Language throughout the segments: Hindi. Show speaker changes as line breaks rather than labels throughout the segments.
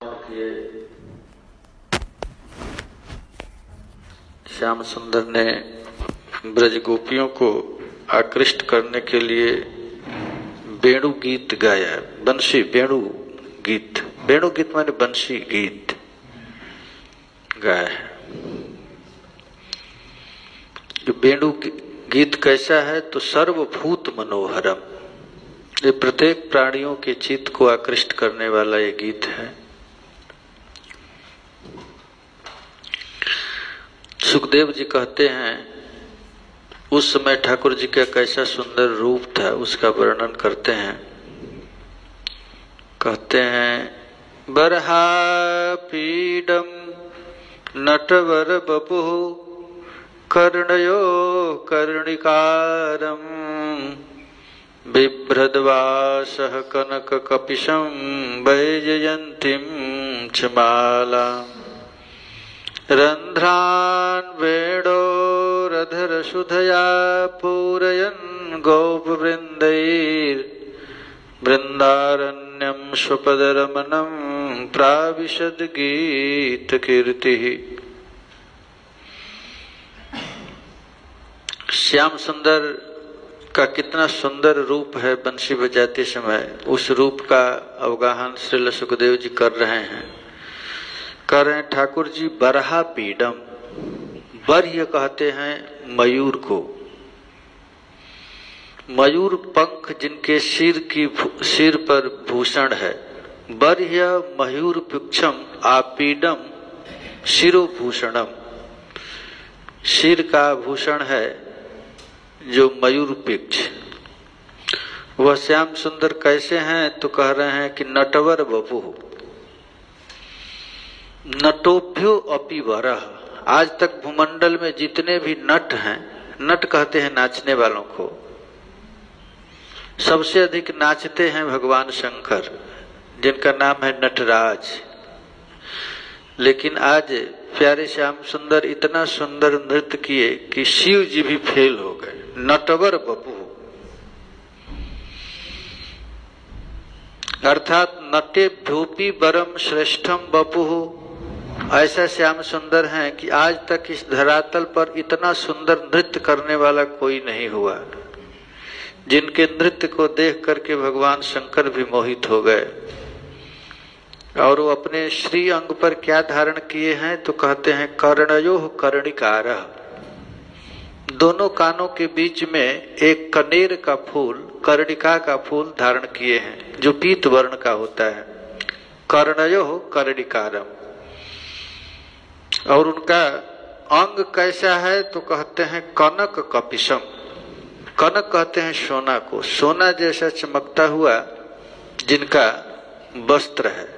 किए श्याम सुंदर ने ब्रज गोपियों को आकृष्ट करने के लिए वेणु गीत गाया। बंशी वेणु गीत, वेणु गीत माने बंशी गीत गाया है। वेणु गीत कैसा है तो सर्वभूत मनोहरम, ये प्रत्येक प्राणियों के चित्त को आकृष्ट करने वाला ये गीत है। सुखदेव जी कहते हैं उस समय ठाकुर जी का कैसा सुंदर रूप था उसका वर्णन करते हैं। कहते हैं बरहा पीडम नटवर बपु कर्णयो कर्णिकारम बिभ्रद्वासः कनक कपिशं वैजयन्तीं च मालाम् रंध्रान् वेणोरधर सुधया पूरयन् गोपवृन्दैर् वृन्दारण्यं स्वपदरमणं प्राविशद् गीतकीर्तिः। श्याम सुंदर का कितना सुंदर रूप है बंशी बजाते समय, उस रूप का अवगाहन श्रील सुखदेव जी कर रहे हैं। कह रहे हैं ठाकुर जी बरहा पीडम, बर्ह्य कहते हैं मयूर को। मयूर पंख जिनके सिर पर भूषण है। बर्ह्य मयूर पुक्षम आपीडम शिरोभूषणम, सिर का भूषण है जो मयूर पिक्ष। वह श्याम सुंदर कैसे हैं तो कह रहे हैं कि नटवर बपु नटोभ्यो अपि वरः, आज तक भूमंडल में जितने भी नट हैं, नट कहते हैं नाचने वालों को, सबसे अधिक नाचते हैं भगवान शंकर जिनका नाम है नटराज। लेकिन आज प्यारे श्याम सुंदर इतना सुंदर नृत्य किए कि शिव जी भी फेल हो गए। नटवर बपु अर्थात नटेभ्योपि वरम श्रेष्ठम बपु, ऐसा श्याम सुंदर हैं कि आज तक इस धरातल पर इतना सुंदर नृत्य करने वाला कोई नहीं हुआ, जिनके नृत्य को देख करके भगवान शंकर भी मोहित हो गए। और वो अपने श्री अंग पर क्या धारण किए हैं तो कहते हैं कर्णयोः कर्णिकारः, दोनों कानों के बीच में एक कनेर का फूल, कर्णिका का फूल धारण किए हैं जो पीत वर्ण का होता है। कर्णयोः कर्णिकारम। और उनका अंग कैसा है तो कहते हैं कनक कपिशम, कनक कहते हैं सोना को, सोना जैसा चमकता हुआ जिनका वस्त्र है।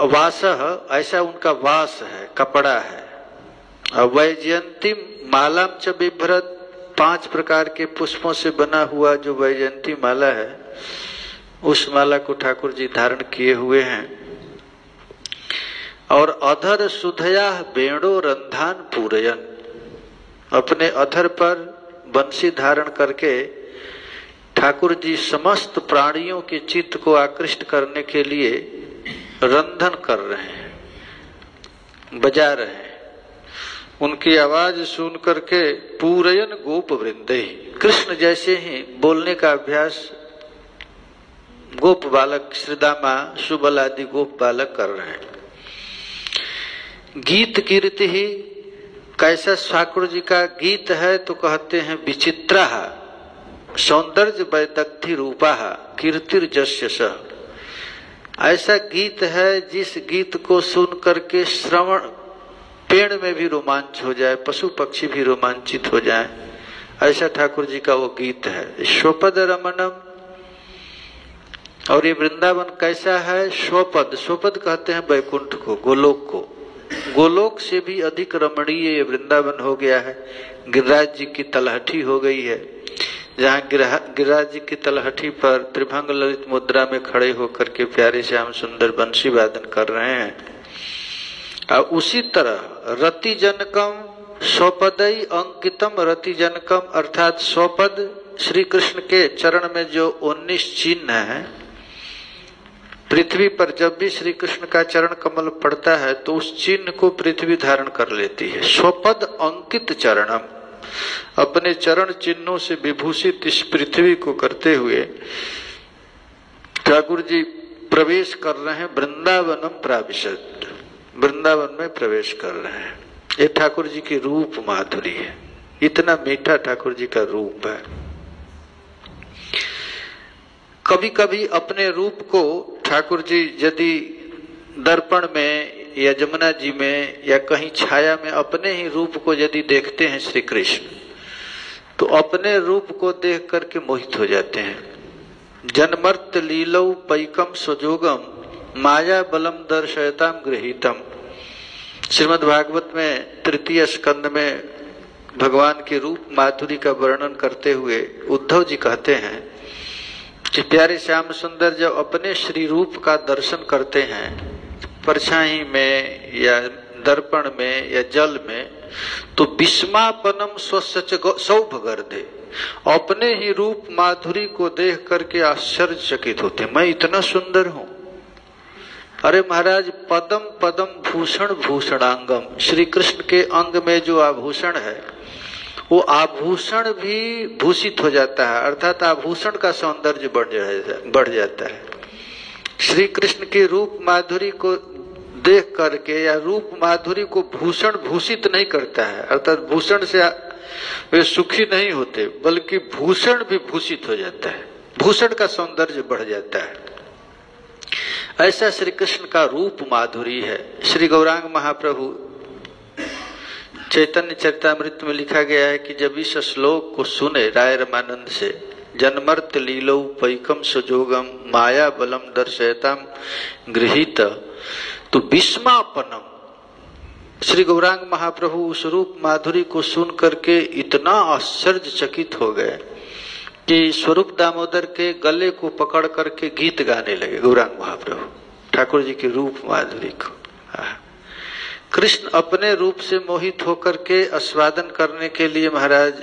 वासः ऐसा उनका वास है, कपड़ा है। वैजयंती मालाम च बिभ्रत, 5 प्रकार के पुष्पों से बना हुआ जो वैजयंती माला है, उस माला को ठाकुर जी धारण किए हुए हैं। और अधर सुधया वेणो रंधान पूरयन, अपने अधर पर बंसी धारण करके ठाकुर जी समस्त प्राणियों के चित्त को आकृष्ट करने के लिए रंधन कर रहे हैं, बजा रहे हैं। उनकी आवाज सुन करके पूरयन गोप वृंदे, कृष्ण जैसे ही बोलने का अभ्यास गोप बालक श्रीदामा सुबल आदि गोप बालक कर रहे हैं। गीत कीर्ति ही कैसा ठाकुर जी का गीत है तो कहते हैं विचित्रा सौंदर्य वैदग्धि रूपा कीर्तिर्जस्य सह, ऐसा गीत है जिस गीत को सुन करके श्रवण पेड़ में भी रोमांच हो जाए, पशु पक्षी भी रोमांचित हो जाए, ऐसा ठाकुर जी का वो गीत है। स्वपद रमणम, और ये वृंदावन कैसा है? स्वपद, स्वपद कहते हैं वैकुंठ को, गोलोक को। गोलोक से भी अधिक रमणीय ये वृंदावन हो गया है। गिरिराज जी की तलहटी हो गई है, जहाँ गिरिराज जी की तलहटी पर त्रिभंग ललित मुद्रा में खड़े होकर के प्यारे श्याम सुंदर बंशी वादन कर रहे हैं। और उसी तरह रति जनकम स्वपदई अंकितम रति जनकम, अर्थात स्वपद श्री कृष्ण के चरण में जो 19 चिन्ह है, पृथ्वी पर जब भी श्री कृष्ण का चरण कमल पड़ता है तो उस चिन्ह को पृथ्वी धारण कर लेती है। स्वपद अंकित चरणम, अपने चरण चिन्हों से विभूषित इस पृथ्वी को करते हुए ठाकुर जी प्रवेश कर रहे हैं। वृंदावनम प्राविशत, वृंदावन में प्रवेश कर रहे हैं। ये ठाकुर जी की रूप माधुरी है, इतना मीठा ठाकुर जी का रूप है। कभी कभी अपने रूप को ठाकुर जी यदि दर्पण में या जमुना जी में या कहीं छाया में अपने ही रूप को यदि देखते हैं श्री कृष्ण, तो अपने रूप को देख करके मोहित हो जाते हैं। जन्मर्त लीलौ पैकम सुजोगम माया बलम दर्शयताम गृहीतम। श्रीमद् भागवत में तृतीय स्कंद में भगवान के रूप माधुरी का वर्णन करते हुए उद्धव जी कहते हैं कि प्यारे श्याम सुंदर जब अपने श्री रूप का दर्शन करते हैं परछाई में या दर्पण में या जल में, तो विस्मापनम स्वस्य सौभगर्दे, अपने ही रूप माधुरी को देख करके आश्चर्यचकित होते, मैं इतना सुंदर हूं। अरे महाराज, पदम पदम भूषण भूषणांगम, श्री कृष्ण के अंग में जो आभूषण है वो आभूषण भी भूषित हो जाता है, अर्थात आभूषण का सौंदर्य बढ़ जाता है। श्री कृष्ण की रूप माधुरी को देख करके या रूप माधुरी को भूषण भूषित नहीं करता है, अर्थात भूषण से वे सुखी नहीं होते, बल्कि भूषण भी भूषित हो जाता है, भूषण का सौंदर्य बढ़ जाता है। ऐसा श्री कृष्ण का रूप माधुरी है। श्री गौरांग महाप्रभु चैतन्य चरितामृत में लिखा गया है कि जब इस श्लोक को सुने राय रमानंद से, जन्मर्त लीलौ पैकम सुजोगम माया बलम दर्शयताम गृहीत, तो विस्मापनम, श्री गौरांग महाप्रभु उस रूप माधुरी को सुन करके इतना आश्चर्यचकित हो गए कि स्वरूप दामोदर के गले को पकड़ करके गीत गाने लगे गौरांग महाप्रभु ठाकुर जी के रूप माधुरी को। कृष्ण अपने रूप से मोहित होकर के आस्वादन करने के लिए महाराज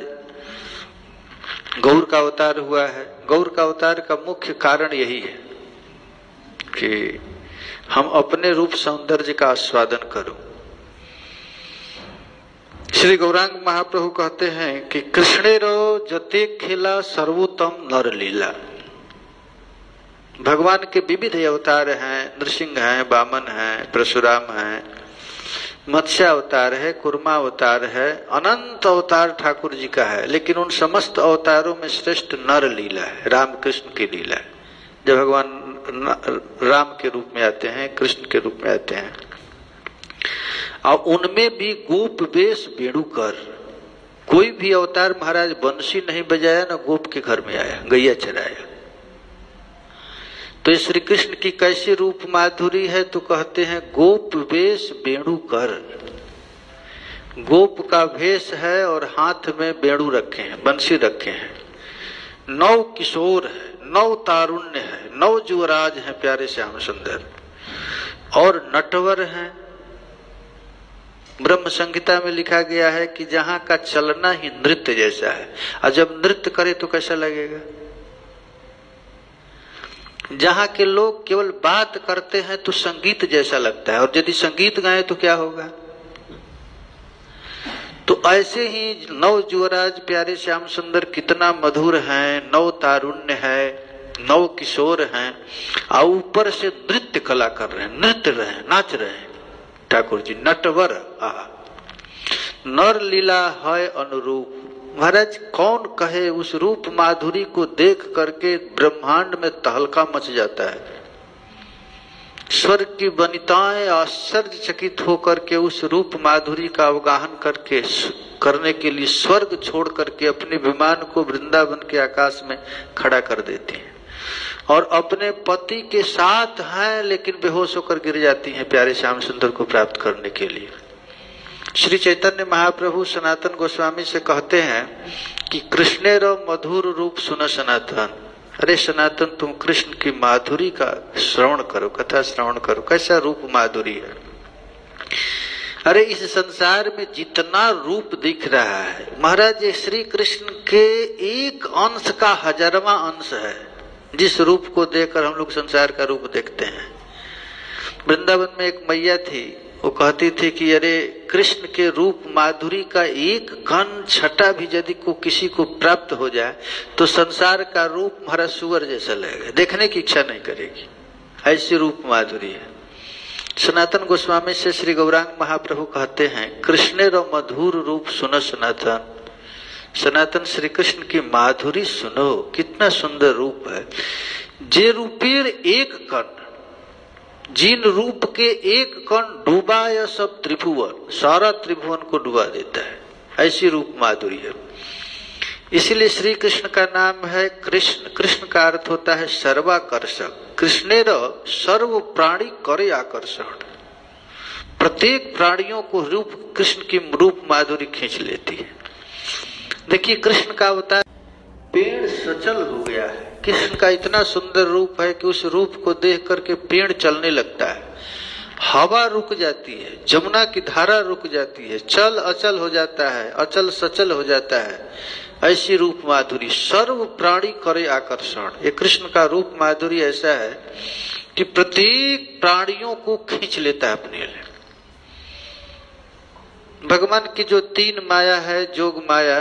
गौर का अवतार हुआ है। गौर का अवतार का मुख्य कारण यही है कि हम अपने रूप सौंदर्य का आस्वादन करो। श्री गौरांग महाप्रभु कहते हैं कि कृष्णेरो जते खेला सर्वोत्तम नर लीला। भगवान के विविध अवतार हैं, नृसिंह हैं, वामन हैं, परशुराम हैं, मत्स्य अवतार है, कुर्मा अवतार है, अनंत अवतार ठाकुर जी का है, लेकिन उन समस्त अवतारों में श्रेष्ठ नर लीला है, रामकृष्ण की लीला है। जब भगवान राम के रूप में आते हैं, कृष्ण के रूप में आते हैं, और उनमें भी गोप वेश वेणुकर। कोई भी अवतार महाराज बंसी नहीं बजाया ना गोप के घर में आया, गैया चराया। तो श्री कृष्ण की कैसी रूप माधुरी है, तो कहते हैं गोप वेश वेणुकर। गोप का वेश है और हाथ में वेणु रखे हैं, बंसी रखे हैं। नौ किशोर है, नौ तारुण्य है, नौ युवराज है प्यारे श्याम सुंदर, और नटवर है। ब्रह्म संहिता में लिखा गया है कि जहां का चलना ही नृत्य जैसा है, और जब नृत्य करे तो कैसा लगेगा। जहां के लोग केवल बात करते हैं तो संगीत जैसा लगता है, और यदि संगीत गाएं तो क्या होगा। तो ऐसे ही नौ युवराज प्यारे श्याम सुंदर कितना मधुर हैं, नौ तारुण्य है, नौ किशोर हैं, और ऊपर से नृत्य कला कर रहे हैं, नृत्य रहे हैं, नाच रहे हैं ठाकुर जी, नटवर। नर लीला है अनुरूप। महाराज कौन कहे, उस रूप माधुरी को देख करके ब्रह्मांड में तहलका मच जाता है। स्वर्ग की वनिताएं आश्चर्यचकित होकर के उस रूप माधुरी का अवगाहन करने के लिए स्वर्ग छोड़ करके अपने विमान को वृंदावन के आकाश में खड़ा कर देती हैं, और अपने पति के साथ हैं लेकिन बेहोश होकर गिर जाती हैं प्यारे श्याम सुंदर को प्राप्त करने के लिए। श्री चैतन्य महाप्रभु सनातन गोस्वामी से कहते हैं कि कृष्णेरो मधुर रूप सुन सनातन। अरे सनातन, तुम कृष्ण की माधुरी का श्रवण करो, कथा श्रवण करो, कैसा रूप माधुरी है। अरे इस संसार में जितना रूप दिख रहा है महाराज, ये श्री कृष्ण के एक अंश का 1000वां अंश है। जिस रूप को देखकर हम लोग संसार का रूप देखते हैं। वृंदावन में एक मैया थी, वो कहती थी कि अरे कृष्ण के रूप माधुरी का एक कण छटा भी यदि को किसी को प्राप्त हो जाए तो संसार का रूप महाराज सुअर जैसा लगेगा, देखने की इच्छा नहीं करेगी, ऐसी रूप माधुरी है। सनातन गोस्वामी से श्री गौरांग महाप्रभु कहते हैं, कृष्ण रो मधुर रूप सुनो सनातन। सनातन श्री कृष्ण की माधुरी सुनो, कितना सुंदर रूप है। जे रूपेर एक कण, जिन रूप के एक कण डूबा या सब त्रिभुवन, सारा त्रिभुवन को डुबा देता है, ऐसी रूप माधुरी है। इसीलिए श्री कृष्ण का नाम है कृष्ण। कृष्ण का अर्थ होता है सर्वाकर्षक। कृष्णेर सर्व प्राणी करे आकर्षण, प्रत्येक प्राणियों को रूप कृष्ण की रूप माधुरी खींच लेती है। देखिए कृष्ण का अवतार, पेड़ सचल हो गया है। कृष्ण का इतना सुंदर रूप है कि उस रूप को देख करके पेड़ चलने लगता है, हवा रुक जाती है, जमुना की धारा रुक जाती है, चल अचल हो जाता है, अचल सचल हो जाता है। ऐसी रूप माधुरी, सर्व प्राणी करे आकर्षण। ये कृष्ण का रूप माधुरी ऐसा है कि प्रत्येक प्राणियों को खींच लेता है अपने लिए। भगवान की जो तीन माया है, जोग माया,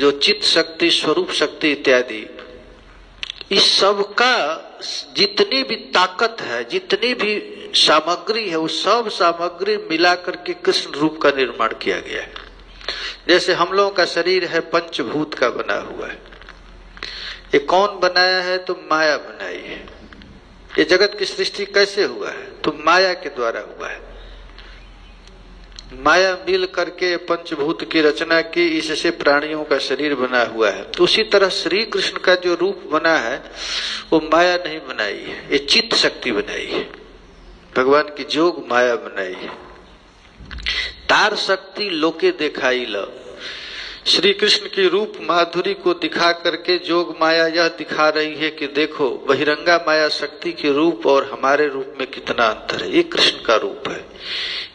जो चित्त शक्ति, स्वरूप शक्ति इत्यादि, इस सब का जितनी भी ताकत है, जितनी भी सामग्री है, वो सब सामग्री मिला करके कृष्ण रूप का निर्माण किया गया है। जैसे हम लोगों का शरीर है पंचभूत का बना हुआ है। ये कौन बनाया है? तो माया बनाई है। ये जगत की सृष्टि कैसे हुआ है? तो माया के द्वारा हुआ है। माया मिल करके पंचभूत की रचना की, इससे प्राणियों का शरीर बना हुआ है। तो उसी तरह श्री कृष्ण का जो रूप बना है वो माया नहीं बनाई है, ये चित्त शक्ति बनाई है। भगवान की जोग माया बनाई है। तार शक्ति लोके दिखाई ल, श्री कृष्ण की रूप माधुरी को दिखा करके जोग माया यह दिखा रही है कि देखो बहिरंगा माया शक्ति के रूप और हमारे रूप में कितना अंतर है। ये कृष्ण का रूप है।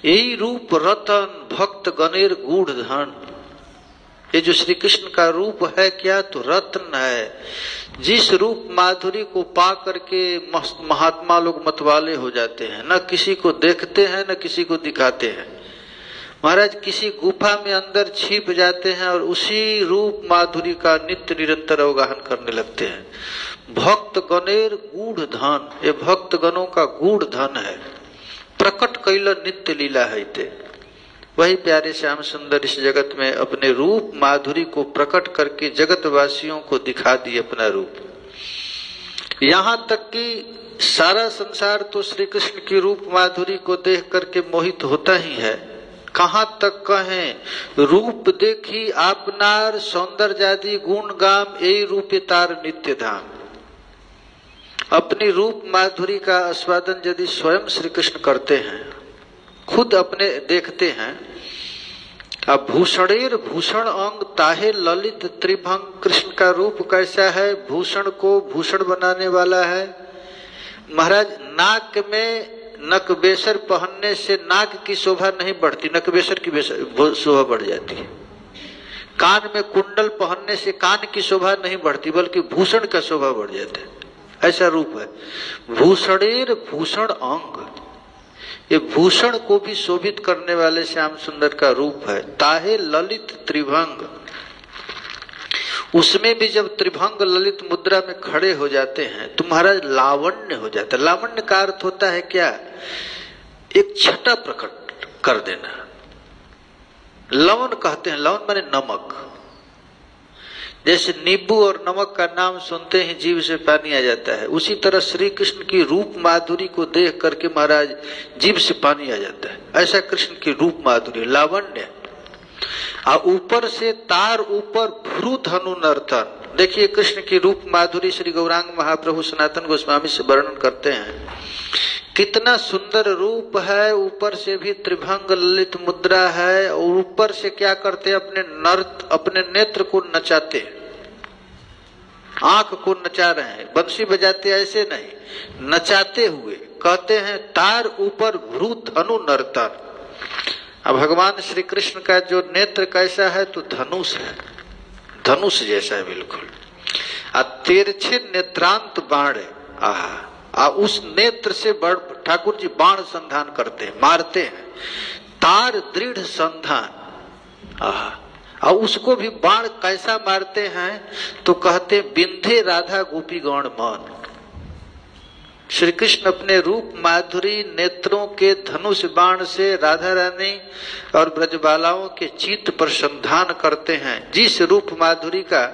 यही रूप रतन भक्त गणेर गूढ़ धन। ये जो श्री कृष्ण का रूप है क्या? तो रत्न है। जिस रूप माधुरी को पा करके महात्मा लोग मतवाले हो जाते हैं, न किसी को देखते हैं न किसी को दिखाते हैं। महाराज किसी गुफा में अंदर छिप जाते हैं और उसी रूप माधुरी का नित्य निरंतर अवगाहन करने लगते हैं। भक्त गणेर गूढ़ धन, ये भक्त गणों का गूढ़ धन है। प्रकट कैल नित्य लीला है ते। वही प्यारे श्याम सुंदर इस जगत में अपने रूप माधुरी को प्रकट करके जगत वासियों को दिखा दिए अपना रूप। यहाँ तक कि सारा संसार तो श्री कृष्ण की रूप माधुरी को देख करके मोहित होता ही है। कहाँ तक कहें, रूप देखी आपनार सौंदर्यादि गुण गाम, यही रूप तार नित्य धाम। अपनी रूप माधुरी का आस्वादन यदि स्वयं श्री कृष्ण करते हैं, खुद अपने देखते हैं। अब भूषणेर भूषण अंग ताहे ललित त्रिभंग। कृष्ण का रूप कैसा है? भूषण को भूषण बनाने वाला है। महाराज नाक में नकबेसर पहनने से नाक की शोभा नहीं बढ़ती, नकबेसर की शोभा बढ़ जाती है। कान में कुंडल पहनने से कान की शोभा नहीं बढ़ती, बल्कि भूषण का शोभा बढ़ जाता है। ऐसा रूप है। भूषणेर भूषण अंग, ये भूषण को भी शोभित करने वाले श्याम सुंदर का रूप है। ताहे ललित त्रिभंग, उसमें भी जब त्रिभंग ललित मुद्रा में खड़े हो जाते हैं तो महाराज लावण्य हो जाता है। लावण्य का अर्थ होता है क्या? एक छटा प्रकट कर देना। लवण कहते हैं, लवण माने नमक। जैसे नींबू और नमक का नाम सुनते ही जीभ से पानी आ जाता है, उसी तरह श्री कृष्ण की रूप माधुरी को देख करके महाराज जीभ से पानी आ जाता है। ऐसा कृष्ण की रूप माधुरी, लावण्य। और ऊपर से तार ऊपर भ्रू धनु नर्तन। देखिए कृष्ण की रूप माधुरी श्री गौरांग महाप्रभु सनातन गोस्वामी से वर्णन करते हैं। कितना सुंदर रूप है, ऊपर से भी त्रिभंग ललित मुद्रा है, और ऊपर से क्या करते हैं? अपने नेत्र को नचाते, आंख को नचा रहे हैं। बंसी बजाते ऐसे नहीं, नचाते हुए कहते हैं तार ऊपर भ्रू धनु नर्तन। अब भगवान श्री कृष्ण का जो नेत्र कैसा है? तो धनुष है, धनुष जैसा है बिल्कुल। तिरछे नेत्रांत बाण उस नेत्र से बड़ ठाकुर जी बाण संधान करते हैं, मारते हैं। तार दृढ़ संधान और उसको भी बाण कैसा मारते हैं तो कहते बिंधे राधा गोपी गौण मान। श्री कृष्ण अपने रूप माधुरी नेत्रों के धनुष बाण से राधा रानी और ब्रजबालाओं के चित्त पर संधान करते हैं। जिस रूप माधुरी का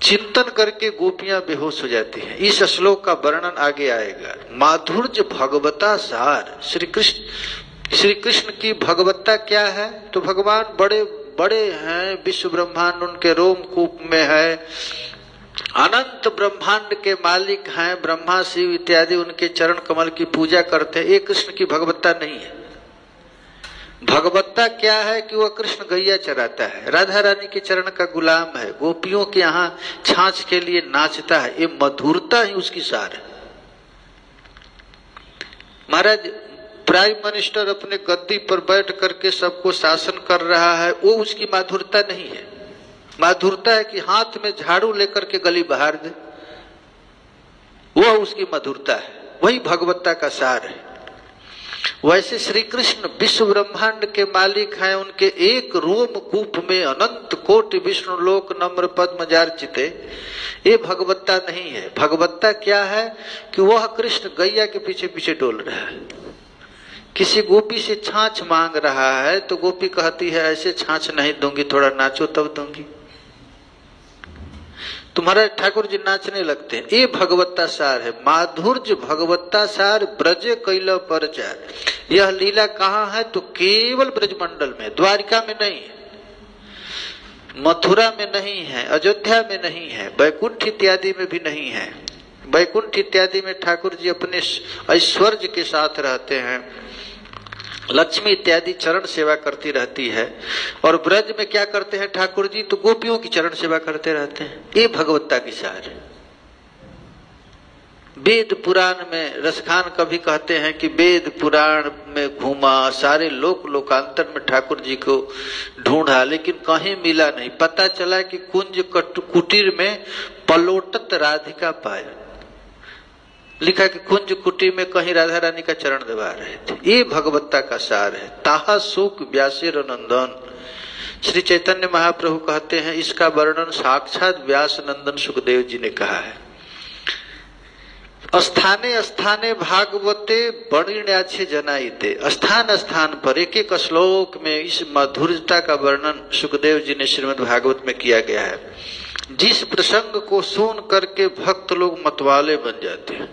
चिंतन करके गोपियां बेहोश हो जाती हैं। इस श्लोक का वर्णन आगे आएगा। माधुर्य भगवता सार, श्री कृष्ण की भगवत्ता क्या है तो भगवान बड़े बड़े हैं, विश्व ब्रह्मांड उनके रोमकूप में है, अनंत ब्रह्मांड के मालिक हैं, ब्रह्मा शिव इत्यादि उनके चरण कमल की पूजा करते हैं। ये कृष्ण की भगवत्ता नहीं है। भगवत्ता क्या है कि वह कृष्ण गैया चराता है, राधा रानी के चरण का गुलाम है, गोपियों के यहाँ छाछ के लिए नाचता है। ये मधुरता ही उसकी सार है। महाराज प्राइम मिनिस्टर अपने गद्दी पर बैठ करके सबको शासन कर रहा है, वो उसकी माधुरता नहीं है। माधुरता है कि हाथ में झाड़ू लेकर के गली बहार दे, वह उसकी मधुरता है। वही भगवत्ता का सार है। वैसे श्री कृष्ण विश्व ब्रह्मांड के मालिक हैं। उनके एक रोम कूप में अनंत कोटि विष्णु लोक नम्र पद्म जार्चिते, ये भगवत्ता नहीं है। भगवत्ता क्या है कि वह कृष्ण गैया के पीछे पीछे डोल रहा है। किसी गोपी से छाछ मांग रहा है तो गोपी कहती है ऐसे छाछ नहीं दूंगी, थोड़ा नाचो तब दूंगी। तुम्हारा ठाकुर जी नाचने लगते हैं। ये भगवत्ता सार है। माधुर्य भगवत्ता सार ब्रजे कैला परचार। यह लीला कहाँ है तो केवल ब्रजमंडल में, द्वारिका में नहीं है, मथुरा में नहीं है, अयोध्या में नहीं है, बैकुंठ इत्यादि में भी नहीं है। बैकुंठ इत्यादि में ठाकुर जी अपने ऐश्वर्य के साथ रहते हैं, लक्ष्मी इत्यादि चरण सेवा करती रहती है। और ब्रज में क्या करते हैं ठाकुर जी तो गोपियों की चरण सेवा करते रहते हैं। ये भगवत्ता की सार है। वेद पुराण में रसखान कभी कहते हैं कि वेद पुराण में घूमा, सारे लोकांतर में ठाकुर जी को ढूंढा, लेकिन कहीं मिला नहीं। पता चला कि कुंज कुटीर में पलोटत राधिका पाया। लिखा कि कुंज कुटी में कहीं राधा रानी का चरण दबा रहे थे। ये भगवत्ता का सार है। ताहा सुख व्यासेर नंदन। श्री चैतन्य महाप्रभु कहते हैं इसका वर्णन साक्षात व्यास नंदन सुखदेव जी ने कहा है। स्थाने स्थाने भागवते बणिण्याछे जनाइते। स्थान स्थान पर एक एक श्लोक में इस माधुर्यता का वर्णन सुखदेव जी ने श्रीमद् भागवत में किया गया है। जिस प्रसंग को सुन करके भक्त लोग मतवाले बन जाते हैं।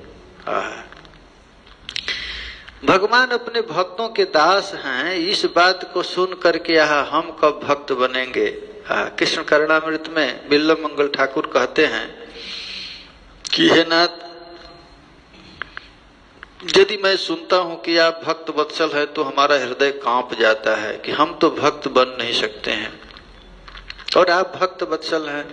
भगवान अपने भक्तों के दास हैं। इस बात को सुन करके हम कब भक्त बनेंगे। कृष्ण करुणामृत में बिल्लम मंगल ठाकुर कहते हैं कि हे नाथ, यदि मैं सुनता हूं कि आप भक्त वत्सल है तो हमारा हृदय कांप जाता है कि हम तो भक्त बन नहीं सकते हैं, और आप भक्त वत्सल हैं,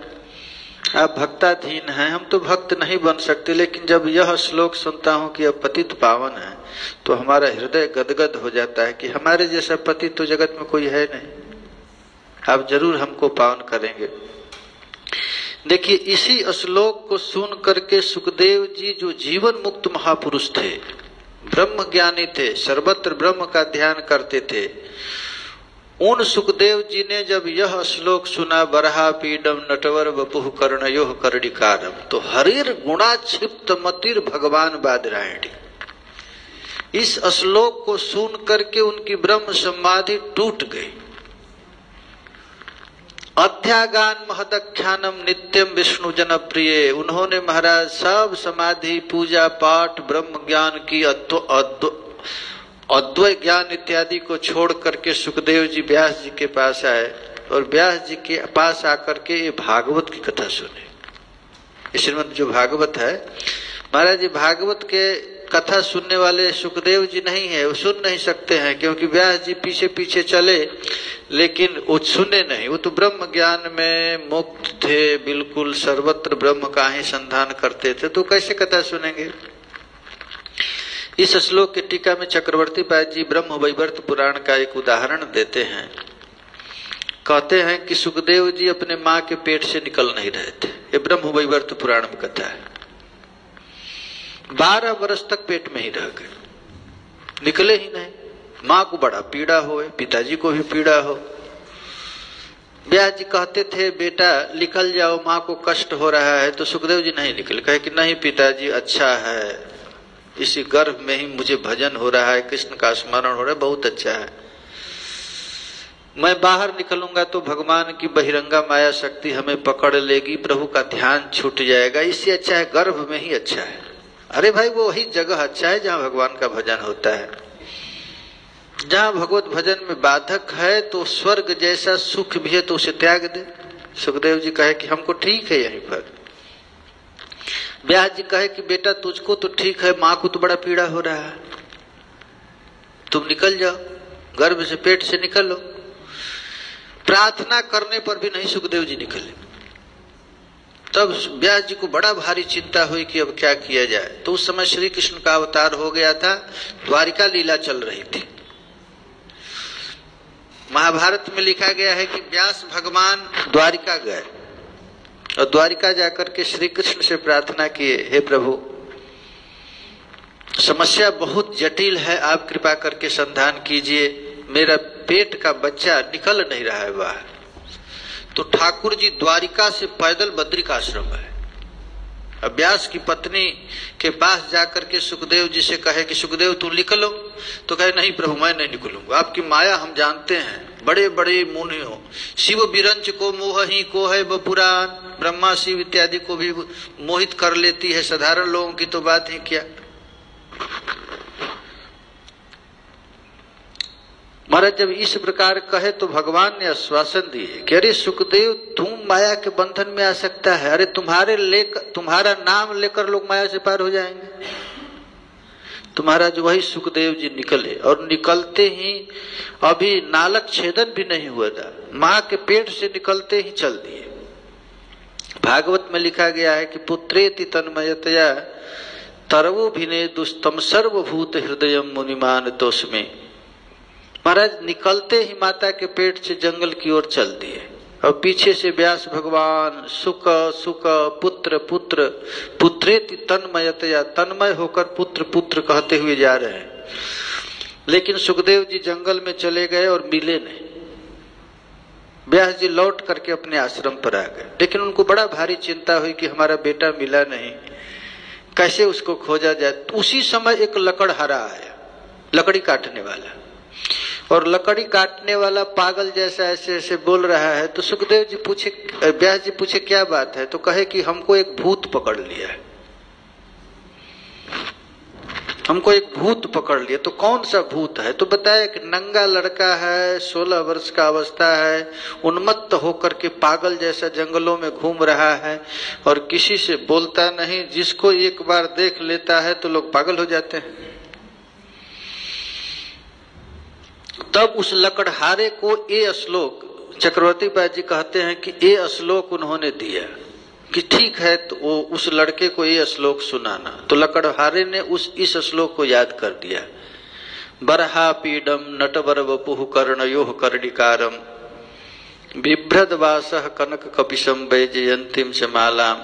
आप भक्ताधीन हैं, हम तो भक्त नहीं बन सकते। लेकिन जब यह श्लोक सुनता हूं कि अब पतित पावन है तो हमारा हृदय गदगद हो जाता है कि हमारे जैसा पति तो जगत में कोई है नहीं, आप जरूर हमको पावन करेंगे। देखिए, इसी श्लोक को सुन करके सुखदेव जी जो जीवन मुक्त महापुरुष थे, ब्रह्म ज्ञानी थे, सर्वत्र ब्रह्म का ध्यान करते थे, उन सुखदेव जी ने जब यह श्लोक सुना, बरहा पीडम नटवर वपुः कर्णयोः कर्णिकारम, तो हरिर गुणाक्षिप्त मतिर भगवान बादरायणी। इस श्लोक को सुन करके उनकी ब्रह्म समाधि टूट गई। अध्यागान महदख्यानम नित्यम विष्णु जन प्रिय। उन्होंने महाराज सब समाधि पूजा पाठ ब्रह्म ज्ञान की अद्वैत ज्ञान इत्यादि को छोड़ करके सुखदेव जी व्यास जी के पास आए, और व्यास जी के पास आकर के ये भागवत की कथा सुने। श्रीमद् जो भागवत है महाराज जी, भागवत के कथा सुनने वाले सुखदेव जी नहीं है, वो सुन नहीं सकते हैं, क्योंकि व्यास जी पीछे पीछे चले लेकिन वो सुने नहीं। वो तो ब्रह्म ज्ञान में मुक्त थे, बिल्कुल सर्वत्र ब्रह्म का ही संधान करते थे, तो कैसे कथा सुनेंगे। इस श्लोक की टीका में चक्रवर्ती पाद जी ब्रह्म वैवर्त पुराण का एक उदाहरण देते हैं कहते हैं कि सुखदेव जी अपने माँ के पेट से निकल नहीं रहे थे। ये ब्रह्म वैवर्त पुराण में कथा है। 12 वर्ष तक पेट में ही रह गए, निकले ही नहीं। माँ को बड़ा पीड़ा हो, पिताजी को भी पीड़ा हो। व्यास जी कहते थे बेटा निकल जाओ, माँ को कष्ट हो रहा है। तो सुखदेव जी नहीं निकले, कहे कि नहीं पिताजी अच्छा है, इसी गर्भ में ही मुझे भजन हो रहा है, कृष्ण का स्मरण हो रहा है, बहुत अच्छा है। मैं बाहर निकलूंगा तो भगवान की बहिरंगा माया शक्ति हमें पकड़ लेगी, प्रभु का ध्यान छूट जाएगा, इससे अच्छा है गर्भ में ही अच्छा है। अरे भाई वो वही जगह अच्छा है जहाँ भगवान का भजन होता है। जहाँ भगवत भजन में बाधक है तो स्वर्ग जैसा सुख भी है तो उसे त्याग दे। सुखदेव जी कहे कि हमको ठीक है यहीं पर। व्यास जी कहे कि बेटा तुझको तो ठीक है, माँ को तो बड़ा पीड़ा हो रहा है, तुम निकल जाओ, गर्भ से पेट से निकलो। प्रार्थना करने पर भी नहीं सुखदेव जी निकले। तब व्यास जी को बड़ा भारी चिंता हुई कि अब क्या किया जाए। तो उस समय श्री कृष्ण का अवतार हो गया था, द्वारिका लीला चल रही थी। महाभारत में लिखा गया है कि व्यास भगवान द्वारिका गए और द्वारिका जाकर के श्री कृष्ण से प्रार्थना किए, हे प्रभु समस्या बहुत जटिल है, आप कृपा करके संधान कीजिए, मेरा पेट का बच्चा निकल नहीं रहा है बाहर। तो ठाकुर जी द्वारिका से पैदल बद्रिकाश्रम है। अब व्यास की पत्नी के पास जाकर के सुखदेव जी से कहे कि सुखदेव तू निकलो। तो कहे नहीं प्रभु मैं नहीं निकलूंगा, आपकी माया हम जानते हैं, बड़े बड़े मुनि हो, शिव बिरंच को मोह ही को है बपुरान, ब्रह्मा शिव इत्यादि को भी मोहित कर लेती है, साधारण लोगों की तो बात ही क्या। महाराज जब इस प्रकार कहे तो भगवान ने आश्वासन दिए कि अरे सुखदेव तुम माया के बंधन में आ सकता है, अरे तुम्हारा नाम लेकर लोग माया से पार हो जाएंगे। तो महाराज वही सुखदेव जी निकले और निकलते ही अभी नालक छेदन भी नहीं हुआ था, माँ के पेट से निकलते ही चल दिए। भागवत में लिखा गया है कि पुत्रेति तन्मयतया तरवो भिने दुस्तम सर्वभूत हृदय मुनिमान तोस्मे। महाराज निकलते ही माता के पेट से जंगल की ओर चल दिए और पीछे से व्यास भगवान सुख सुख पुत्र पुत्र पुत्रेति तन्मयतया, तन्मय होकर पुत्र पुत्र कहते हुए जा रहे हैं। लेकिन सुखदेव जी जंगल में चले गए और मिले नहीं। व्यास जी लौट करके अपने आश्रम पर आ गए, लेकिन उनको बड़ा भारी चिंता हुई कि हमारा बेटा मिला नहीं, कैसे उसको खोजा जाए। तो उसी समय एक लकड़हारा आया, लकड़ी काटने वाला, और लकड़ी काटने वाला पागल जैसा ऐसे ऐसे बोल रहा है। तो सुखदेव जी पूछे, व्यास जी पूछे क्या बात है। तो कहे कि हमको एक भूत पकड़ लिया है, हमको एक भूत पकड़ लिया। तो कौन सा भूत है। तो बताया कि नंगा लड़का है, 16 वर्ष का अवस्था है, उन्मत्त होकर के पागल जैसा जंगलों में घूम रहा है और किसी से बोलता नहीं, जिसको एक बार देख लेता है तो लोग पागल हो जाते हैं। तब उस लकड़हारे को ये श्लोक चक्रवर्ती पाद जी कहते हैं कि ये श्लोक उन्होंने दिया कि ठीक है तो वो उस लड़के को ये श्लोक सुनाना। तो लकड़हारे ने इस श्लोक को याद कर दिया। बरहा पीडम नटवर वपुः कर्णयोः कर्णिकारम बिभ्रद वासः कनक कपिशम वैजयंतीम च मालाम।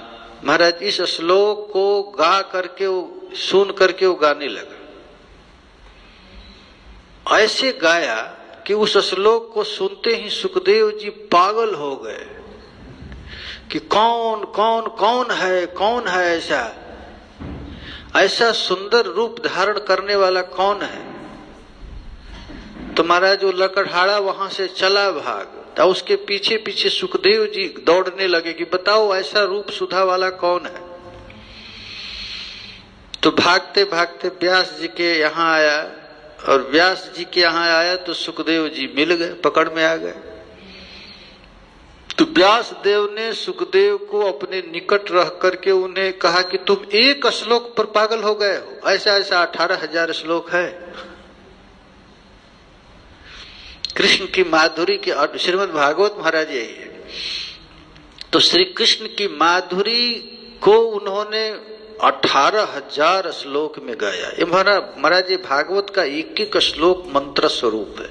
महाराज इस श्लोक को गा करके सुन करके वो गाने लगा। ऐसे गाया कि उस श्लोक को सुनते ही सुखदेव जी पागल हो गए कि कौन कौन कौन है ऐसा सुंदर रूप धारण करने वाला कौन है। तो महाराज वो लकड़हारा वहां से चला भाग, तो उसके पीछे पीछे सुखदेव जी दौड़ने लगे कि बताओ ऐसा रूप सुधा वाला कौन है। तो भागते भागते व्यास जी के यहाँ आया और व्यास जी के यहाँ आया तो सुखदेव जी मिल गए, पकड़ में आ गए। तो व्यास देव ने सुखदेव को अपने निकट रह करके उन्हें कहा कि तुम एक श्लोक पर पागल हो गए हो, ऐसा ऐसा 18,000 श्लोक है। कृष्ण की माधुरी की श्रीमद् भागवत महाराज यही है। तो श्री कृष्ण की माधुरी को उन्होंने 18,000 श्लोक में गाया। ये महाराज ये भागवत का एक एक श्लोक मंत्र स्वरूप है।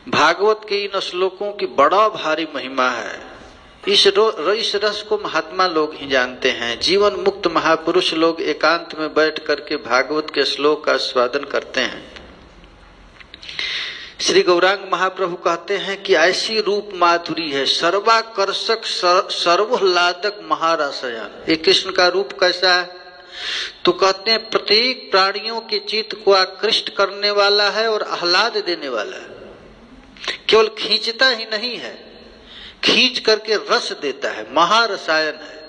भागवत के इन श्लोकों की बड़ा भारी महिमा है। इस रस को महात्मा लोग ही जानते हैं। जीवन मुक्त महापुरुष लोग एकांत में बैठ करके भागवत के श्लोक का स्वादन करते हैं। श्री गौरांग महाप्रभु कहते हैं कि ऐसी रूप माधुरी है, सर्वाकर्षक सर्वह्लादक महारसयन। ये कृष्ण का रूप कैसा है? तो कहते हैं प्रत्येक प्राणियों के चित्त को आकृष्ट करने वाला है और आह्लाद देने वाला है। केवल खींचता ही नहीं है, खींच करके रस देता है, महारसायन है।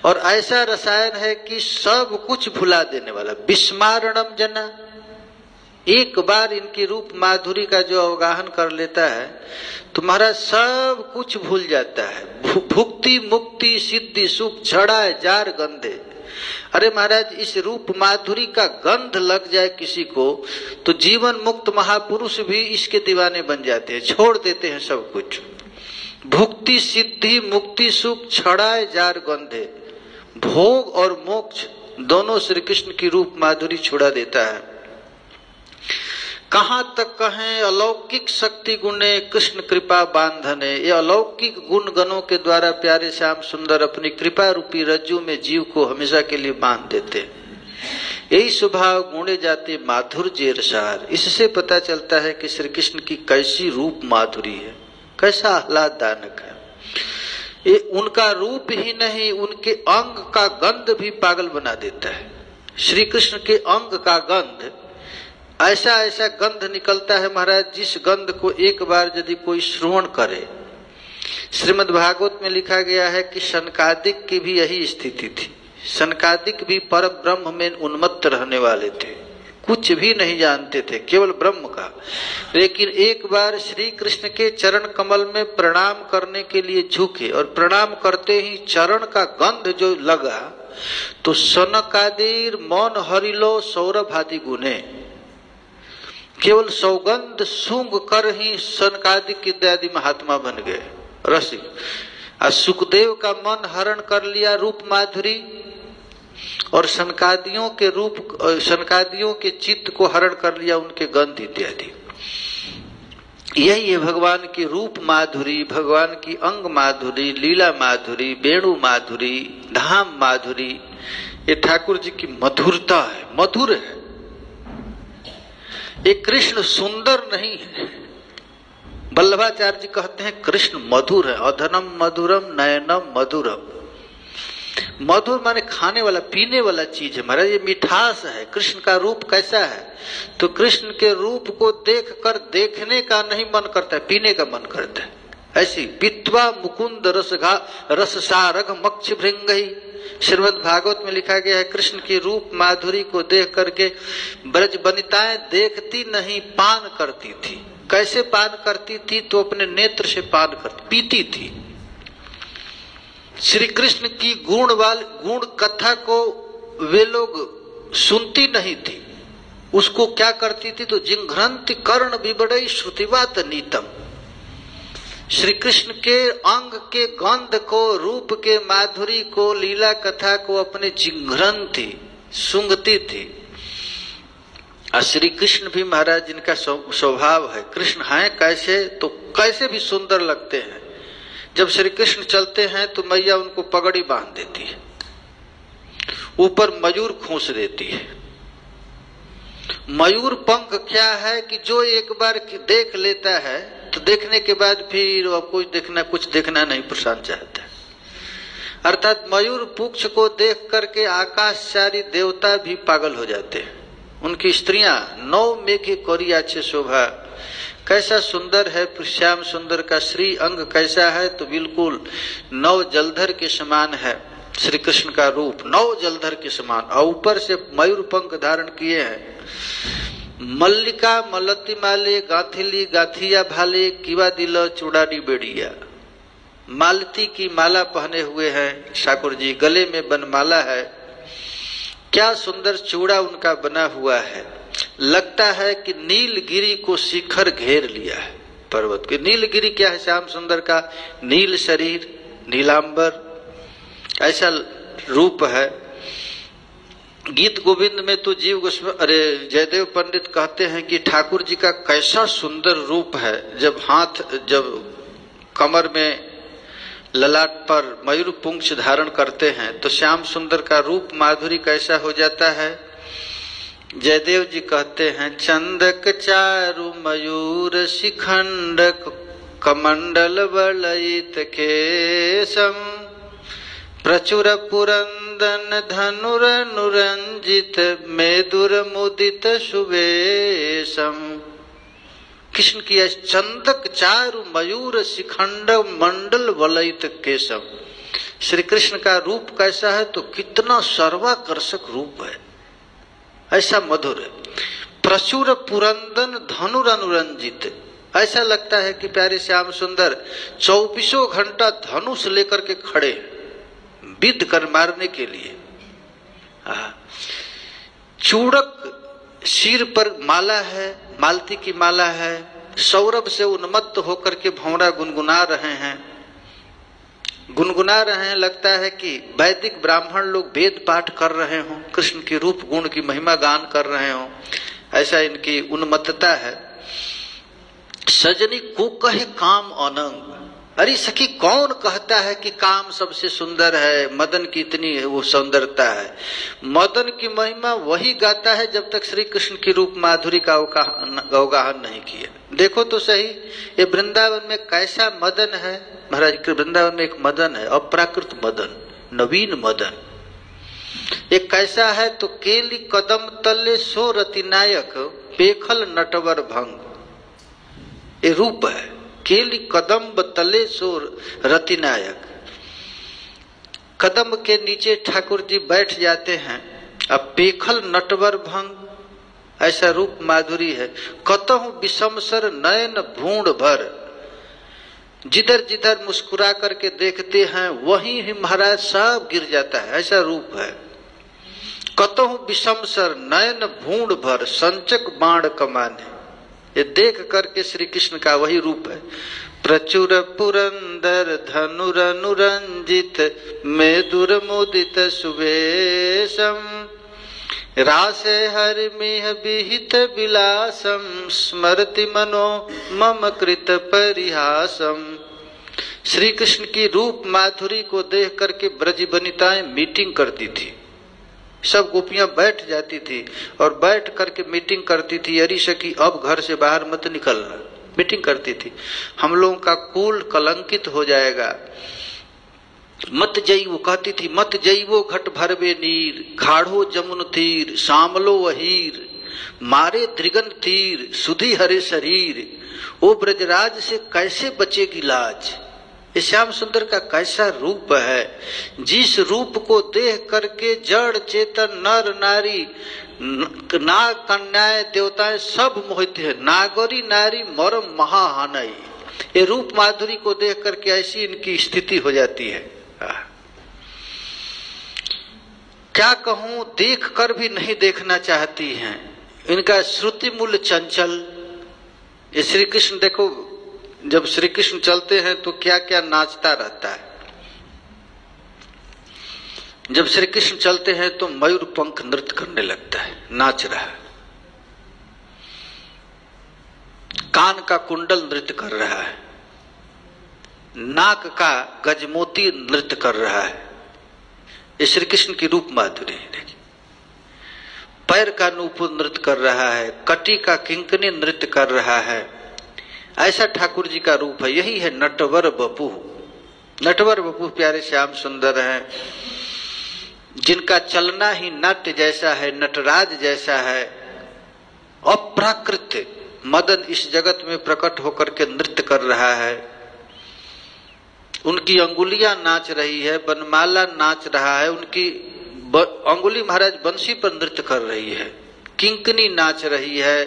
और ऐसा रसायन है कि सब कुछ भुला देने वाला। विस्मारणम जना, एक बार इनकी रूप माधुरी का जो अवगाहन कर लेता है तुम्हारा सब कुछ भूल जाता है। भुक्ति मुक्ति सिद्धि सुख छड़ा जार गंधे। अरे महाराज, इस रूप माधुरी का गंध लग जाए किसी को तो जीवन मुक्त महापुरुष भी इसके दीवाने बन जाते हैं, छोड़ देते हैं सब कुछ। भुक्ति सिद्धि मुक्ति सुख छड़ाए जार गंधे, भोग और मोक्ष दोनों श्री कृष्ण की रूप माधुरी छुड़ा देता है। कहाँ तक कहें अलौकिक शक्ति गुणे कृष्ण कृपा बांधने। ये अलौकिक गुण गणों के द्वारा प्यारे श्याम सुंदर अपनी कृपा रूपी रज्जू में जीव को हमेशा के लिए बांध देते। यही स्वभाव गुणे जाते माधुर्य रसार। इससे पता चलता है कि श्री कृष्ण की कैसी रूप माधुरी है, कैसा आह्लाददायक है। ये उनका रूप ही नहीं, उनके अंग का गंध भी पागल बना देता है। श्री कृष्ण के अंग का गंध ऐसा ऐसा गंध निकलता है महाराज, जिस गंध को एक बार यदि कोई श्रवण करे। श्रीमद् भागवत में लिखा गया है कि सनकादिक की भी यही स्थिति थी। सनकादिक भी पर ब्रह्म में उन्मत्त रहने वाले थे, कुछ भी नहीं जानते थे, केवल ब्रह्म का। लेकिन एक बार श्री कृष्ण के चरण कमल में प्रणाम करने के लिए झुके और प्रणाम करते ही चरण का गंध जो लगा तो सनकादिर मौन हरिलो सौरभ आदि गुने। केवल सौगंध सूंघ कर ही सनकादिक इत्यादि महात्मा बन गए, रसिक। और सुखदेव का मन हरण कर लिया रूप माधुरी, और सनकादियों के चित्त को हरण कर लिया उनके गंध इत्यादि। यही है भगवान की रूप माधुरी, भगवान की अंग माधुरी, लीला माधुरी, वेणु माधुरी, धाम माधुरी। ये ठाकुर जी की मधुरता है, मधुर है। ये कृष्ण सुंदर नहीं है। वल्लभाचार्य जी कहते हैं कृष्ण मधुर है। अधनम मधुरम नयनम मधुरम। मधुर माने खाने वाला, पीने वाला चीज है महाराज, ये मिठास है। कृष्ण का रूप कैसा है? तो कृष्ण के रूप को देख कर देखने का नहीं मन करता है, पीने का मन करता है। ऐसी पित्वा मुकुंद रस सारग मक्ष भृंगही। श्रीमद् भागवत में लिखा गया है कृष्ण की रूप माधुरी को देख करके ब्रज वनिताएं देखती नहीं, पान करती थी। कैसे पान करती थी? तो अपने नेत्र से पान करती, पीती थी। श्री कृष्ण की गुण कथा को वे लोग सुनती नहीं थी, उसको क्या करती थी? तो जिंघ्रंति कर्ण विबड़ई श्रुतिवात नीतम। श्री कृष्ण के अंग के गंध को, रूप के माधुरी को, लीला कथा को अपने जिंघ्रंति सूंघती थी। और श्री कृष्ण भी महाराज जिनका स्वभाव है, कृष्ण हैं कैसे? तो कैसे भी सुंदर लगते हैं। जब श्री कृष्ण चलते हैं तो मैया उनको पगड़ी बांध देती है, ऊपर मयूर खोस देती है। मयूर पंख क्या है कि जो एक बार देख लेता है तो देखने के बाद फिर वह कुछ देखना नहीं पसंद चाहता। अर्थात मयूर पुच्छ को देख करके आकाशचारी देवता भी पागल हो जाते हैं। उनकी स्त्रियां 9 मेघे कोरी अच्छे शोभा। कैसा सुंदर है श्याम सुंदर का श्री अंग, कैसा है? तो बिल्कुल 9 जलधर के समान है श्री कृष्ण का रूप, 9 जलधर के समान। और ऊपर से मयूर पंख धारण किए हैं। मल्लिका मलती माले गाथिली गाथिया भाले किवा दिल चुड़ानी बेड़िया। मालती की माला पहने हुए हैं ठाकुर जी, गले में बनमाला है। क्या सुंदर चूड़ा उनका बना हुआ है। लगता है कि नीलगिरी को शिखर घेर लिया है, पर्वत के। नीलगिरी क्या है? श्याम सुंदर का नील शरीर, नीलांबर, ऐसा रूप है। गीत गोविंद में तो जीव गोस्वामी जयदेव पंडित कहते हैं कि ठाकुर जी का कैसा सुंदर रूप है। जब कमर में ललाट पर मयूर पुंछ धारण करते हैं तो श्याम सुंदर का रूप माधुरी कैसा हो जाता है। जयदेव जी कहते हैं, चंदक चारु मयूर शिखंड कमंडल वलयित केशम प्रचुर पुरंदन धनुर नुरंजित मेदुर मुदित सुवेशम। कृष्ण की चंदक चारु मयूर शिखंड मंडल वलयित केशम। श्री कृष्ण का रूप कैसा है तो कितना सर्वाकर्षक रूप है, ऐसा मधुर है। प्रचुर पुरंदन धनुर अनुरंजित, ऐसा लगता है कि प्यारे श्याम सुंदर 24 घंटा धनुष लेकर के खड़े विद्ध कर मारने के लिए। चूड़क सिर पर माला है, मालती की माला है, सौरभ से उन्मत्त होकर के भंवरा गुनगुना रहे हैं। लगता है कि वैदिक ब्राह्मण लोग वेद पाठ कर रहे हों, कृष्ण की रूप गुण की महिमा गान कर रहे हों, ऐसा इनकी उन्मत्तता है। सजनी को कहे काम अनंग, अरे सखी कौन कहता है कि काम सबसे सुंदर है, मदन की इतनी वो सुंदरता है। मदन की महिमा वही गाता है जब तक श्री कृष्ण की रूप माधुरी का अवगाहन नहीं किया। देखो तो सही, ये वृंदावन में कैसा मदन है। महाराज के वृंदावन में एक मदन है, अप्राकृत मदन, नवीन मदन। एक कैसा है तो केली कदम तले सो रतिनायक पेखल नटवर भंग, ये रूप है। केली कदम्ब तले सो रतिनायक, कदम के नीचे ठाकुर जी बैठ जाते हैं। अब पेखल नटवर भंग, ऐसा रूप माधुरी है। कतहु विषमसर नयन भूण भर, जिधर जिधर मुस्कुरा करके देखते हैं वहीं ही महाराज सब गिर जाता है, ऐसा रूप है। कतहु विषमसर नयन भूण भर संचक बाण कमाने, ये देख करके श्री कृष्ण का वही रूप है। प्रचुर पुरंदर धनुर अनुरंजित मेदुर मुदित सुवेशम रासे हरिमिह विहित विलासम स्मृति मनो मम कृत परिहासम। श्री कृष्ण की रूप माधुरी को देख करके ब्रज वनिताएं मीटिंग करती थी, सब गोपियां बैठ जाती थी और बैठ करके मीटिंग करती थी। अरे सखी अब घर से बाहर मत निकलना, मीटिंग करती थी। हम लोगों का कुल कलंकित हो जाएगा, मत जइवो, कहती थी मत जइवो घट भरवे नीर खाड़ो जमुन तीर सामलो वहीर मारे त्रिगन तीर सुधी हरे शरीर। ओ ब्रजराज से कैसे बचेगी लाज, श्याम सुंदर का कैसा रूप है। जिस रूप को देख करके जड़ चेतन नर नारी नाग कन्याएं देवताएं सब मोहित है। नागरी नारी मरम महाहानई, ये रूप माधुरी को देख करके ऐसी इनकी स्थिति हो जाती है। क्या कहूं, देख कर भी नहीं देखना चाहती हैं। इनका श्रुति मूल चंचल। ये श्री कृष्ण देखो, जब श्री कृष्ण चलते हैं तो क्या क्या नाचता रहता है। जब श्री कृष्ण चलते हैं तो मयूर पंख नृत्य करने लगता है, नाच रहा है। कान का कुंडल नृत्य कर रहा है, नाक का गजमोती नृत्य कर रहा है। ये श्री कृष्ण की रूप माधुरी है। पैर का नूपुर नृत्य कर रहा है, कटी का किंकनी नृत्य कर रहा है। ऐसा ठाकुर जी का रूप है। यही है नटवर बपू। नटवर बपू प्यारे श्याम सुंदर हैं, जिनका चलना ही नाट्य जैसा है, नटराज जैसा है। अप्राकृत मदन इस जगत में प्रकट होकर के नृत्य कर रहा है। उनकी अंगुलियां नाच रही है, बनमाला नाच रहा है। उनकी अंगुली महाराज बंसी पर नृत्य कर रही है, किंकनी नाच रही है,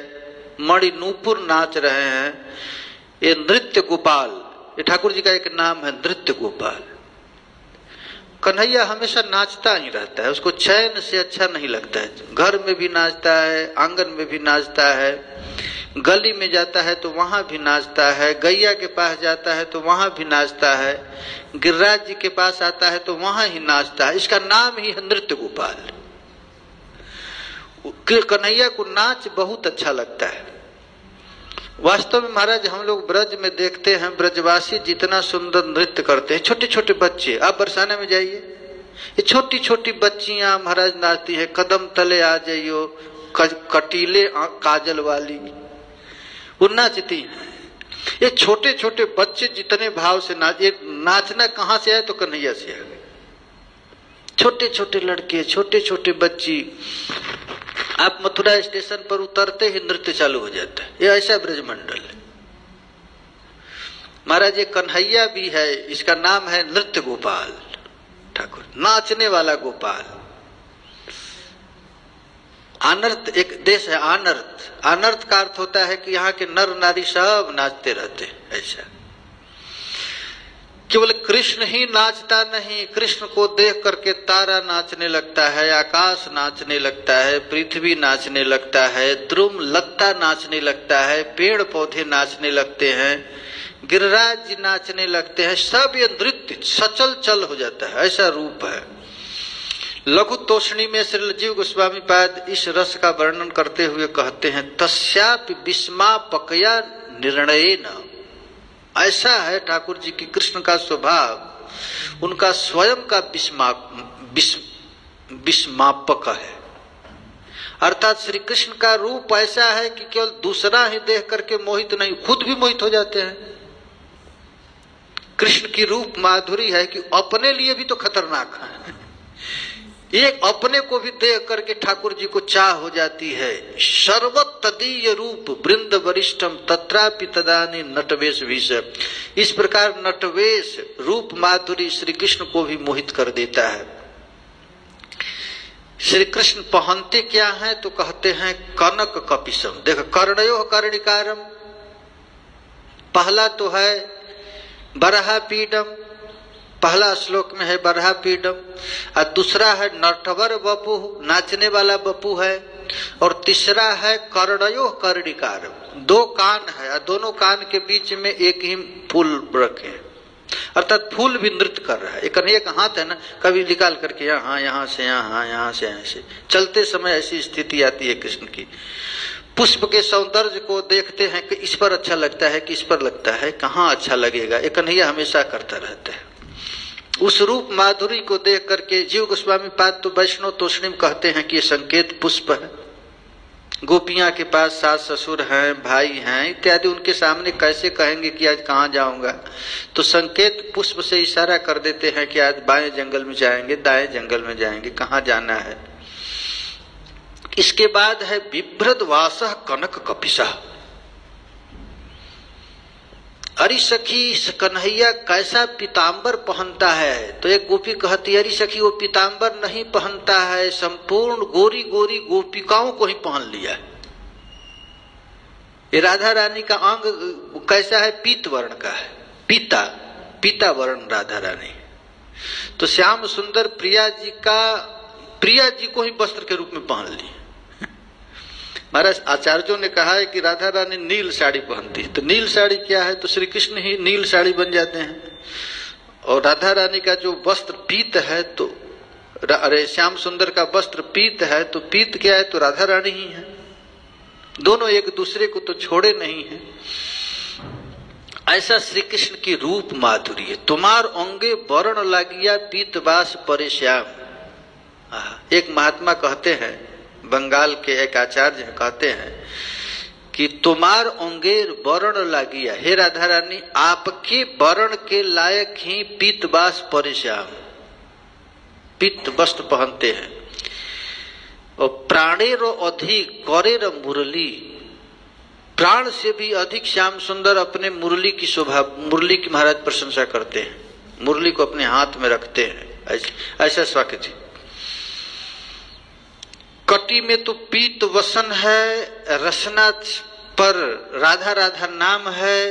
मणि नूपुर नाच रहे हैं। ये नृत्य गोपाल, ये ठाकुर जी का एक नाम है, नृत्य गोपाल। कन्हैया हमेशा नाचता ही रहता है, उसको चैन से अच्छा नहीं लगता है। घर में भी नाचता है, आंगन में भी नाचता है, गली में जाता है तो वहां भी नाचता है, गैया के पास जाता है तो वहां भी नाचता है, गिरिराज जी के पास आता है तो वहां ही नाचता है। इसका नाम ही है नृत्य गोपाल। कन्हैया को नाच बहुत अच्छा लगता है। वास्तव में महाराज हम लोग ब्रज में देखते हैं, ब्रजवासी जितना सुंदर नृत्य करते हैं। छोटे छोटे बच्चे, आप बरसाने में जाइए, ये छोटी छोटी बच्चियां महाराज नाचती है। कदम तले आ जाइयो कटीले काजल वाली, वो नाचती है। ये छोटे छोटे बच्चे जितने भाव से नाचना कहां से आए तो कन्हैया से आ गए। छोटे छोटे लड़के, छोटे छोटे बच्ची, आप मथुरा स्टेशन पर उतरते ही नृत्य चालू हो जाता है। ये ऐसा ब्रजमंडल है महाराज। ये कन्हैया भी है, इसका नाम है नृत्य गोपाल ठाकुर, नाचने वाला गोपाल। अनर्थ एक देश है, अनर्थ। अनर्थ का अर्थ होता है कि यहाँ के नर नारी सब नाचते रहते हैं। ऐसा केवल कृष्ण ही नाचता नहीं, कृष्ण को देख करके तारा नाचने लगता है, आकाश नाचने लगता है, पृथ्वी नाचने लगता है, द्रुम लता नाचने लगता है, पेड़ पौधे नाचने लगते हैं, गिरिराज जी नाचने लगते हैं। सब ये नृत्य सचल चल हो जाता है, ऐसा रूप है। लघु तोषणी में श्री जीव गोस्वामी पाद इस रस का वर्णन करते हुए कहते हैं, तस्यापि विस्मापकया निर्णयेन। ऐसा है ठाकुर जी की कृष्ण का स्वभाव, उनका स्वयं का विस्मापक है। अर्थात श्री कृष्ण का रूप ऐसा है कि केवल दूसरा ही देख करके मोहित नहीं, खुद भी मोहित हो जाते हैं। कृष्ण की रूप माधुरी है कि अपने लिए भी तो खतरनाक है। एक अपने को भी देख करके ठाकुर जी को चाह हो जाती है। सर्वत तदीय रूप वृंद वरिष्ठम तत्रापि तदानी नटवेश भीष। इस प्रकार नटवेश रूप माधुरी श्री कृष्ण को भी मोहित कर देता है। श्री कृष्ण पहनते क्या है तो कहते हैं कनक कपिशम। देखो कर्णयो कर्णिकारम, पहला तो है बरहा पीडम, पहला श्लोक में है बरहा पीडम, और दूसरा है नटवर बपु, नाचने वाला बपू है, और तीसरा है कर्णयो कर्णिकारम। दो कान है और दोनों कान के बीच में एक ही फूल रखे, अर्थात फूल भी नृत्य कर रहा है। एक कन्हैया का हाथ है ना, कभी निकाल करके यहाँ, यहाँ से यहाँ, यहाँ से ऐसे चलते समय ऐसी स्थिति आती है कृष्ण की। पुष्प के सौंदर्य को देखते हैं कि इस पर अच्छा लगता है कि इस पर लगता है, कहाँ अच्छा लगेगा, एक कन्हैया हमेशा करता रहता है। उस रूप माधुरी को देख करके जीव गोस्वामी पाद तो वैष्णव तोषणी कहते हैं कि ये संकेत पुष्प है। गोपियां के पास सास ससुर हैं, भाई हैं इत्यादि, उनके सामने कैसे कहेंगे कि आज कहाँ जाऊंगा, तो संकेत पुष्प से इशारा कर देते हैं कि आज बाएं जंगल में जाएंगे, दाएं जंगल में जाएंगे, कहाँ जाना है। इसके बाद है बिभ्रद वासः कनक कपिशः। अरे सखी कन्हैया कैसा पीताम्बर पहनता है, तो एक गोपी कहती है अरे सखी वो पीताम्बर नहीं पहनता है, संपूर्ण गोरी गोरी गोपिकाओं को ही पहन लिया है। ये राधा रानी का अंग कैसा है, पीत वर्ण का है, पीता पीता वर्ण राधा रानी। तो श्याम सुंदर प्रिया जी को ही वस्त्र के रूप में पहन ली। महाराज आचार्यों ने कहा है कि राधा रानी नील साड़ी पहनती है, तो नील साड़ी क्या है, तो श्री कृष्ण ही नील साड़ी बन जाते हैं। और राधा रानी का जो वस्त्र पीत है, तो अरे श्याम सुंदर का वस्त्र पीत है, तो पीत क्या है, तो राधा रानी ही है। दोनों एक दूसरे को तो छोड़े नहीं है। ऐसा श्री कृष्ण की रूप माधुरी है। तुम्हार अंगे वर्ण लागिया पीतवास परे श्याम। एक महात्मा कहते हैं, बंगाल के एक आचार्य कहते हैं कि तुम्हार अंगेर वर्ण लागिया, हे राधा रानी आपके वर्ण के लायक ही पीतवास परिश्याम, पीत वस्त्र पहनते हैं। और प्राणेरो अधिक करेर मुरली, प्राण से भी अधिक श्याम सुंदर अपने मुरली की शोभा, मुरली की महाराज प्रशंसा करते हैं, मुरली को अपने हाथ में रखते हैं। ऐसा स्वागत। कटी में तो पीत वसन है, रसना पर राधा राधा नाम है।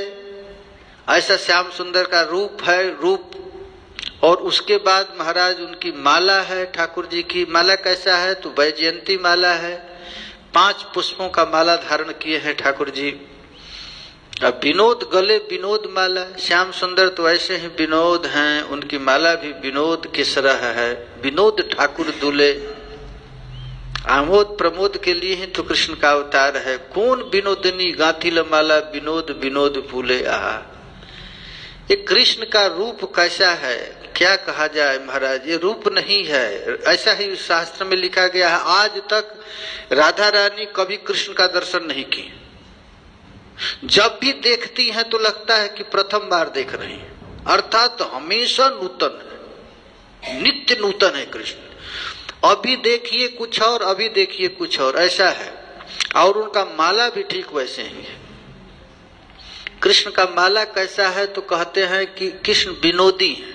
ऐसा श्याम सुंदर का रूप है, रूप। और उसके बाद महाराज उनकी माला है, ठाकुर जी की माला कैसा है, तो वैजयंती माला है। 5 पुष्पों का माला धारण किए हैं ठाकुर जी। अब विनोद गले विनोद माला, श्याम सुंदर तो ऐसे ही विनोद हैं, उनकी माला भी विनोद की सरह है। विनोद ठाकुर दूल्हे, आमोद प्रमोद के लिए ही तो कृष्ण का अवतार है। कौन विनोदिनी गांथिल माला विनोद विनोद फूले आहा। ये कृष्ण का रूप कैसा है, क्या कहा जाए महाराज, ये रूप नहीं है। ऐसा ही शास्त्र में लिखा गया है, आज तक राधा रानी कभी कृष्ण का दर्शन नहीं की। जब भी देखती हैं तो लगता है कि प्रथम बार देख रही हैं, अर्थात तो हमेशा नूतन है, नित्य नूतन है कृष्ण। अभी देखिए कुछ और, अभी देखिए कुछ और, ऐसा है। और उनका माला भी ठीक वैसे ही है। कृष्ण का माला कैसा है तो कहते हैं कि कृष्ण विनोदी है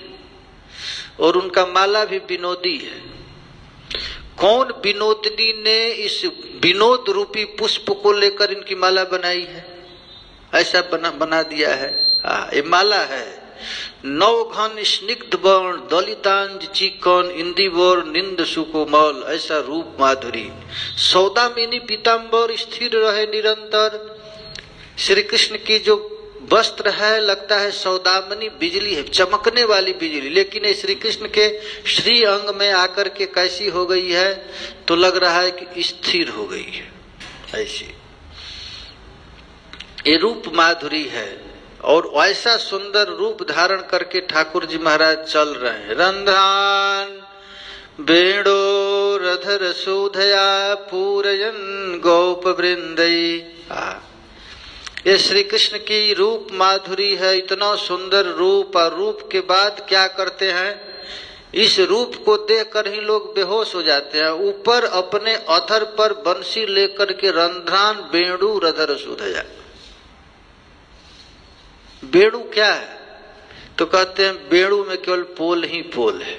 और उनका माला भी विनोदी है। कौन विनोदिनी ने इस विनोद रूपी पुष्प को लेकर इनकी माला बनाई है, ऐसा बना दिया है। ये माला है। नौ घन स्निग्ध वर्ण दलितांज चिकन इंदिवर निंद सुकोमल, ऐसा रूप माधुरी। सौदामिनी पीताम्बर स्थिर रहे निरंतर। श्री कृष्ण की जो वस्त्र है लगता है सौदामिनी बिजली है, चमकने वाली बिजली, लेकिन श्री कृष्ण के श्री अंग में आकर के कैसी हो गई है तो लग रहा है कि स्थिर हो गई है ऐसी। ये रूप माधुरी है। और ऐसा सुंदर रूप धारण करके ठाकुर जी महाराज चल रहे हैं। रंध्रान वेणो रधर सुधया पूरयन गोप वृंदई। ये श्री कृष्ण की रूप माधुरी है, इतना सुंदर रूप। और रूप के बाद क्या करते हैं, इस रूप को देखकर ही लोग बेहोश हो जाते हैं। ऊपर अपने अधर पर बंसी लेकर के रंध्रान वेणु रधर सुधया। वेणु क्या है तो कहते हैं वेणु में केवल पोल ही पोल है,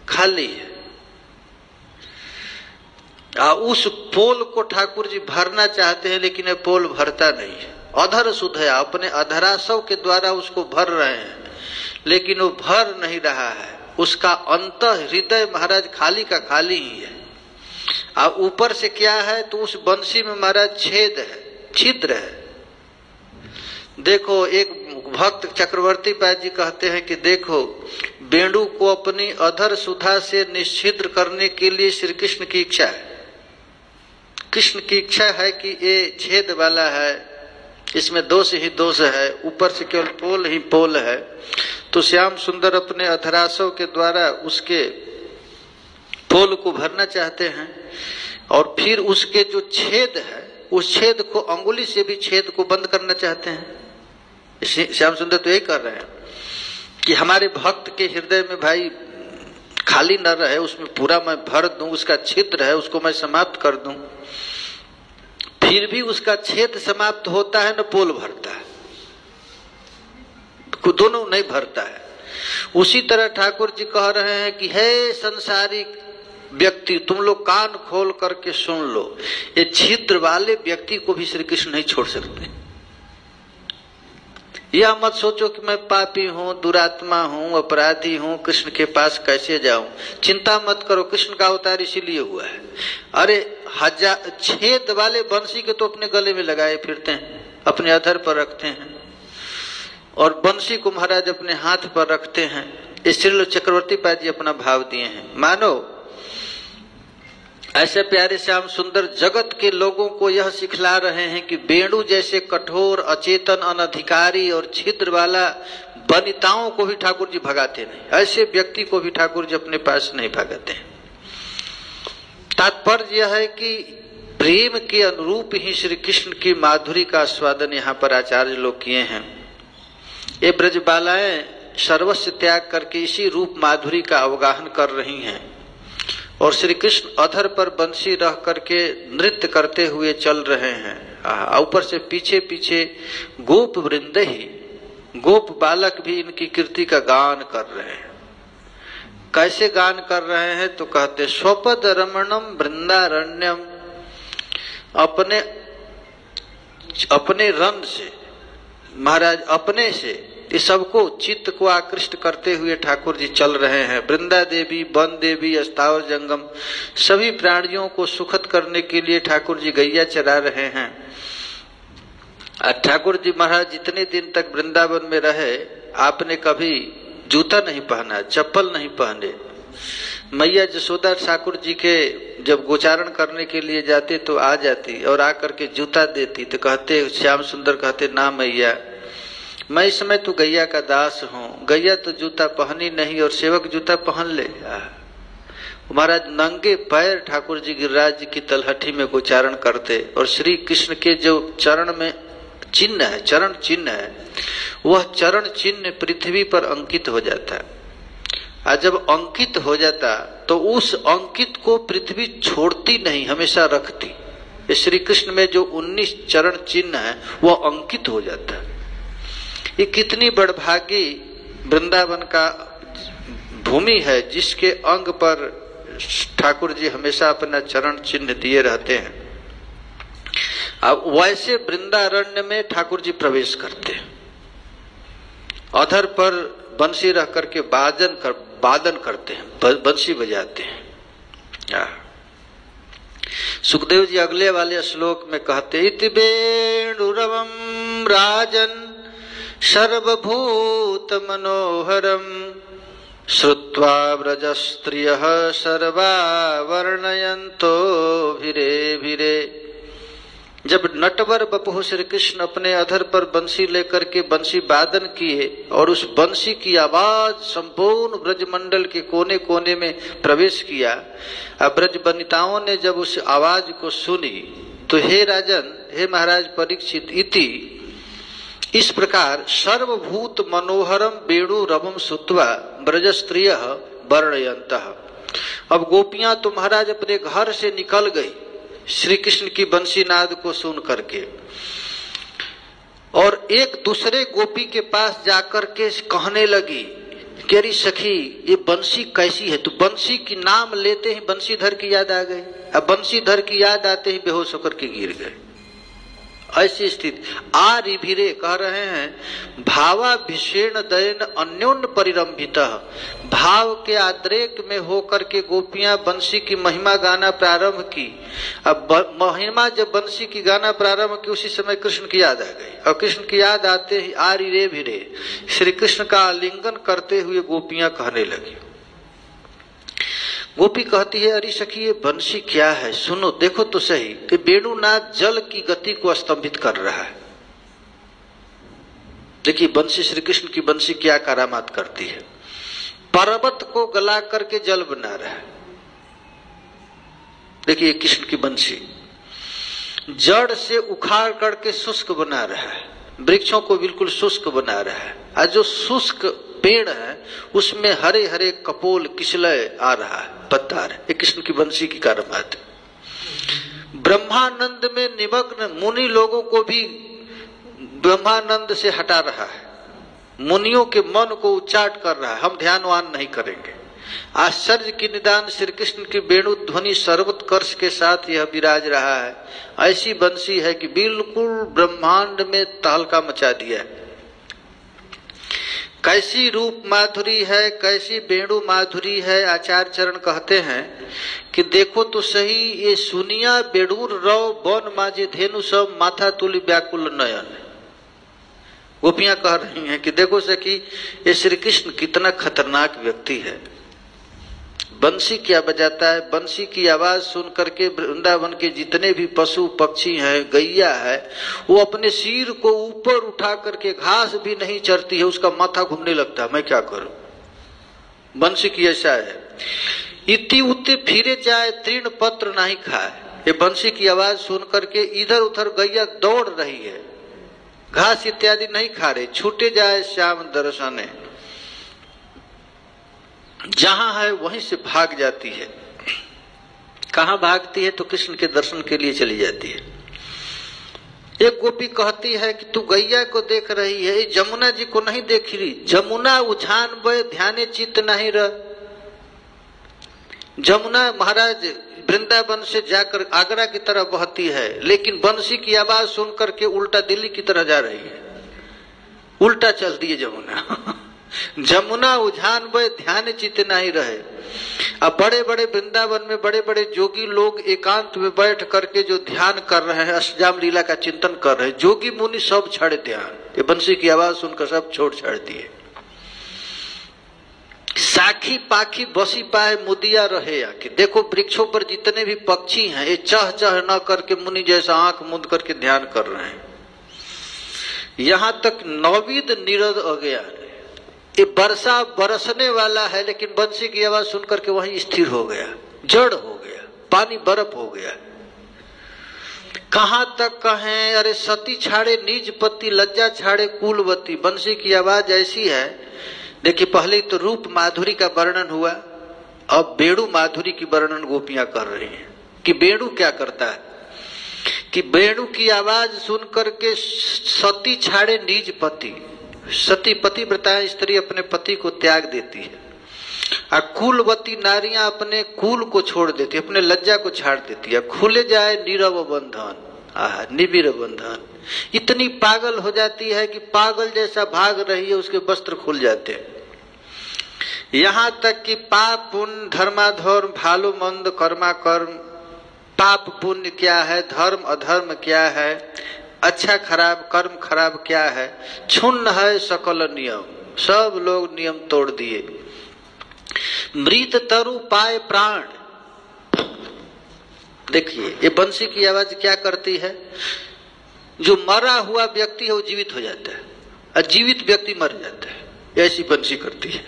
खाली है। उस पोल को ठाकुर जी भरना चाहते हैं लेकिन ये पोल भरता नहीं है। अधर सुधया, अपने अधरासव के द्वारा उसको भर रहे हैं लेकिन वो भर नहीं रहा है। उसका अंत हृदय महाराज खाली का खाली ही है। ऊपर से क्या है तो उस बंसी में महाराज छेद है, छिद्र है। देखो एक भक्त चक्रवर्ती पाद जी कहते हैं कि देखो वेणु को अपनी अधर सुधा से निश्चिद्र करने के लिए श्री कृष्ण की इच्छा है। कृष्ण की इच्छा है कि ये छेद वाला है, इसमें दोष ही दोष है, ऊपर से केवल पोल ही पोल है। तो श्याम सुंदर अपने अधरासव के द्वारा उसके पोल को भरना चाहते हैं और फिर उसके जो छेद है उस छेद को अंगुली से भी छेद को बंद करना चाहते हैं। श्याम सुंदर तो यही कर रहे हैं कि हमारे भक्त के हृदय में भाई खाली न रहे, उसमें पूरा मैं भर दूं, उसका छिद्र है उसको मैं समाप्त कर दूं। फिर भी उसका छेद समाप्त होता है न पोल भरता है, दोनों नहीं भरता है। उसी तरह ठाकुर जी कह रहे हैं कि हे संसारिक व्यक्ति तुम लोग कान खोल करके सुन लो, ये छिद्र वाले व्यक्ति को भी श्री कृष्ण नहीं छोड़ सकते। यह मत सोचो कि मैं पापी हूँ, दुरात्मा हूँ, अपराधी हूँ, कृष्ण के पास कैसे जाऊं। चिंता मत करो, कृष्ण का अवतार इसीलिए हुआ है। अरे छेद वाले बंसी के तो अपने गले में लगाए फिरते हैं, अपने अधर पर रखते हैं और बंसी को महाराज अपने हाथ पर रखते हैं। इसलिए चक्रवर्ती पाद जी अपना भाव दिए हैं। मानो ऐसे प्यारे श्याम सुंदर जगत के लोगों को यह सिखला रहे हैं कि वेणु जैसे कठोर अचेतन अनधिकारी और छिद्र वाला वनिताओं को भी ठाकुर जी भगाते नहीं, ऐसे व्यक्ति को भी ठाकुर जी अपने पास नहीं भगाते हैं। तात्पर्य यह है कि प्रेम के अनुरूप ही श्री कृष्ण की माधुरी का आस्वादन यहाँ पर आचार्य लोग किए हैं। ये ब्रजबालाएं सर्वस्व त्याग करके इसी रूप माधुरी का अवगाहन कर रही हैं और श्री कृष्ण अधर पर बंसी रह करके नृत्य करते हुए चल रहे हैं। ऊपर से पीछे पीछे गोप वृंद ही, गोप बालक भी इनकी कीर्ति का गान कर रहे हैं। कैसे गान कर रहे हैं तो कहते स्वपद रमणम वृंदारण्यम, अपने रंग से महाराज अपने से ये सबको चित्त को आकृष्ट करते हुए ठाकुर जी चल रहे हैं। वृंदा देवी, वन देवी, स्थावर जंगम सभी प्राणियों को सुखद करने के लिए ठाकुर जी गैया चरा रहे हैं। ठाकुर जी महाराज जितने दिन तक वृंदावन में रहे आपने कभी जूता नहीं पहना, चप्पल नहीं पहने, मैया जसोदा ठाकुर जी के जब गोचारण करने के लिए जाते तो आ जाती और आकर के जूता देती, तो कहते श्याम सुंदर कहते ना मैया, मैं इस समय तो गैया का दास हूँ, गैया तो जूता पहनी नहीं और सेवक जूता पहन ले। महाराज नंगे पैर ठाकुर जी गिरिराज जी की तलहटी में गोचारण करते और श्री कृष्ण के जो चरण में चिन्ह है, चरण चिन्ह है, वह चरण चिन्ह पृथ्वी पर अंकित हो जाता है। और जब अंकित हो जाता तो उस अंकित को पृथ्वी छोड़ती नहीं, हमेशा रखती। श्री कृष्ण में जो 19 चरण चिन्ह है वह अंकित हो जाता है। ये कितनी बड़भागी वृंदावन का भूमि है जिसके अंग पर ठाकुर जी हमेशा अपना चरण चिन्ह दिए रहते हैं। अब वैसे वृंदारण्य में ठाकुर जी प्रवेश करते हैं, अधर पर बंसी रख करके वादन करते हैं, बंसी बजाते हैं। सुखदेव जी अगले वाले श्लोक में कहते इति वेणुरवं राजन सर्वभूत मनोहरम श्रुत्वा व्रजस्त्रियः सर्वा वर्णयन्तो भिरे भिरे। जब नटवर बपुः श्री कृष्ण अपने अधर पर बंसी लेकर के बंसी वादन किए और उस बंसी की आवाज संपूर्ण ब्रजमंडल के कोने कोने में प्रवेश किया, अब ब्रज वनिताओं ने जब उस आवाज को सुनी तो हे राजन, हे महाराज परीक्षित, इति इस प्रकार सर्वभूत मनोहरम वेणु रवम सुत्वा ब्रजस्त्रियः वर्णयन्तः। अब गोपियां तो महाराज अपने घर से निकल गई श्री कृष्ण की बंसी नाद को सुन करके, और एक दूसरे गोपी के पास जाकर के कहने लगी कि अरे सखी ये बंसी कैसी है। तो बंसी की नाम लेते ही बंसीधर की याद आ गई। अब बंसीधर की याद आते ही बेहोश होकर के गिर गए। ऐसी स्थिति आरिभिरे कह रहे हैं भावाभिषेण दयन अन्योन्य परिरंभितः। भाव के आद्रेक में होकर के गोपियां बंसी की महिमा गाना प्रारंभ की। अब महिमा जब बंसी की गाना प्रारंभ की उसी समय कृष्ण की याद आ गई, और कृष्ण की याद आते ही आरिरे भिरे श्री कृष्ण का आलिंगन करते हुए गोपियां कहने लगी। गोपी कहती है अरे सखी ये बंसी क्या है, सुनो देखो तो सही, ये वेणुनाद जल की गति को स्तंभित कर रहा है। देखिए बंसी, श्री कृष्ण की बंसी क्या करामात करती है, पर्वत को गला करके जल बना रहा है। देखिए कृष्ण की बंसी जड़ से उखाड़ करके शुष्क बना रहा है, वृक्षों को बिल्कुल शुष्क बना रहा है। और जो शुष्क पेड़ है उसमें हरे हरे कपोल किसलय आ रहा है, पत्ता आ रहा है। ये कृष्ण की बंसी की करामात है। ब्रह्मानंद में निमग्न मुनि लोगों को भी ब्रह्मानंद से हटा रहा है, मुनियों के मन को उच्चाट कर रहा है। हम ध्यानवान नहीं करेंगे। आश्चर्य की निदान श्री कृष्ण की वेणु ध्वनि सर्वोत्कर्ष के साथ यह विराज रहा है। ऐसी बंसी है कि बिल्कुल ब्रह्मांड में तहलका मचा दिया है। कैसी रूप माधुरी है, कैसी वेणु माधुरी है। आचार्य चरण कहते हैं कि देखो तो सही ये सुनिया बेड़ूर रव बन माजे धेनु सब माथा तुली व्याकुल नयन। गोपियां कह रही हैं कि देखो सखी ये श्री कृष्ण कितना खतरनाक व्यक्ति है। बंसी क्या बजाता है, बंसी की आवाज सुन करके वृंदावन के जितने भी पशु पक्षी हैं, गैया है, वो अपने सिर को ऊपर उठा करके घास भी नहीं चरती है, उसका माथा घूमने लगता है। मैं क्या करूं, बंसी की ऐसा है। इति उति फिरे जाए तृण पत्र नहीं खाए। ये बंसी की आवाज सुन करके इधर उधर गैया दौड़ रही है, घास इत्यादि नहीं खा रहे। छूटे जाए श्याम दर्शने, जहां है वहीं से भाग जाती है। कहां भागती है तो कृष्ण के दर्शन के लिए चली जाती है। एक गोपी कहती है कि तू गैया को देख रही है, जमुना जी को नहीं देख रही। जमुना उछान बे ध्याने चित्त नहीं रह। जमुना महाराज वृंदावन से जाकर आगरा की तरफ बहती है, लेकिन बंसी की आवाज सुन करके उल्टा दिल्ली की तरह जा रही है, उल्टा चलती है जमुना। जमुना उझान बे ध्यान चित्त नहीं रहे। अब बड़े बड़े वृंदावन में बड़े बड़े जोगी लोग एकांत में बैठ करके जो ध्यान कर रहे हैं, अष्टजाम लीला का चिंतन कर रहे हैं, जोगी मुनि सब छाड़े ध्यान। ये बंसी की आवाज सुनकर सब छोड़ छाड़ दिए। साखी पाखी बसी पाए मुदिया रहे आके। देखो वृक्षों पर जितने भी पक्षी हैं ये चह चह न करके मुनि जैसा आंख मूंद करके ध्यान कर रहे हैं। यहां तक नौविद नीरद हो गया, ये वर्षा बरसने वाला है लेकिन बंसी की आवाज सुन करके वहीं स्थिर हो गया, जड़ हो गया, पानी बर्फ हो गया। कहां तक कहें, अरे सती छाड़े निज पति लज्जा छाड़े कुलवती। बंसी की आवाज ऐसी है, देखिए पहले तो रूप माधुरी का वर्णन हुआ, अब बेड़ू माधुरी की वर्णन गोपियां कर रही हैं कि बेड़ू क्या करता है कि बेड़ू की आवाज सुन करके सती छाड़े निज पति, सती पति बताए स्त्री अपने पति को त्याग देती है, और कुलवती नारियां अपने कुल को छोड़ देती है, अपने लज्जा को छाड़ देती है, खुले जाए नीरव बंधन, निबिर बंधन। इतनी पागल हो जाती है कि पागल जैसा भाग रही है, उसके वस्त्र खुल जाते हैं। यहां तक कि पाप पुण्य धर्माधर्म भालो मंद कर्मा कर्म, पाप पुण्य क्या है, धर्म अधर्म क्या है, अच्छा खराब कर्म खराब क्या है, क्षुण्ण है सकल नियम, सब लोग नियम तोड़ दिए। मृत तरु पाए प्राण, देखिए ये बंसी की आवाज क्या करती है, जो मरा हुआ व्यक्ति है वो जीवित हो जाता है और जीवित व्यक्ति मर जाता है, ऐसी बंसी करती है।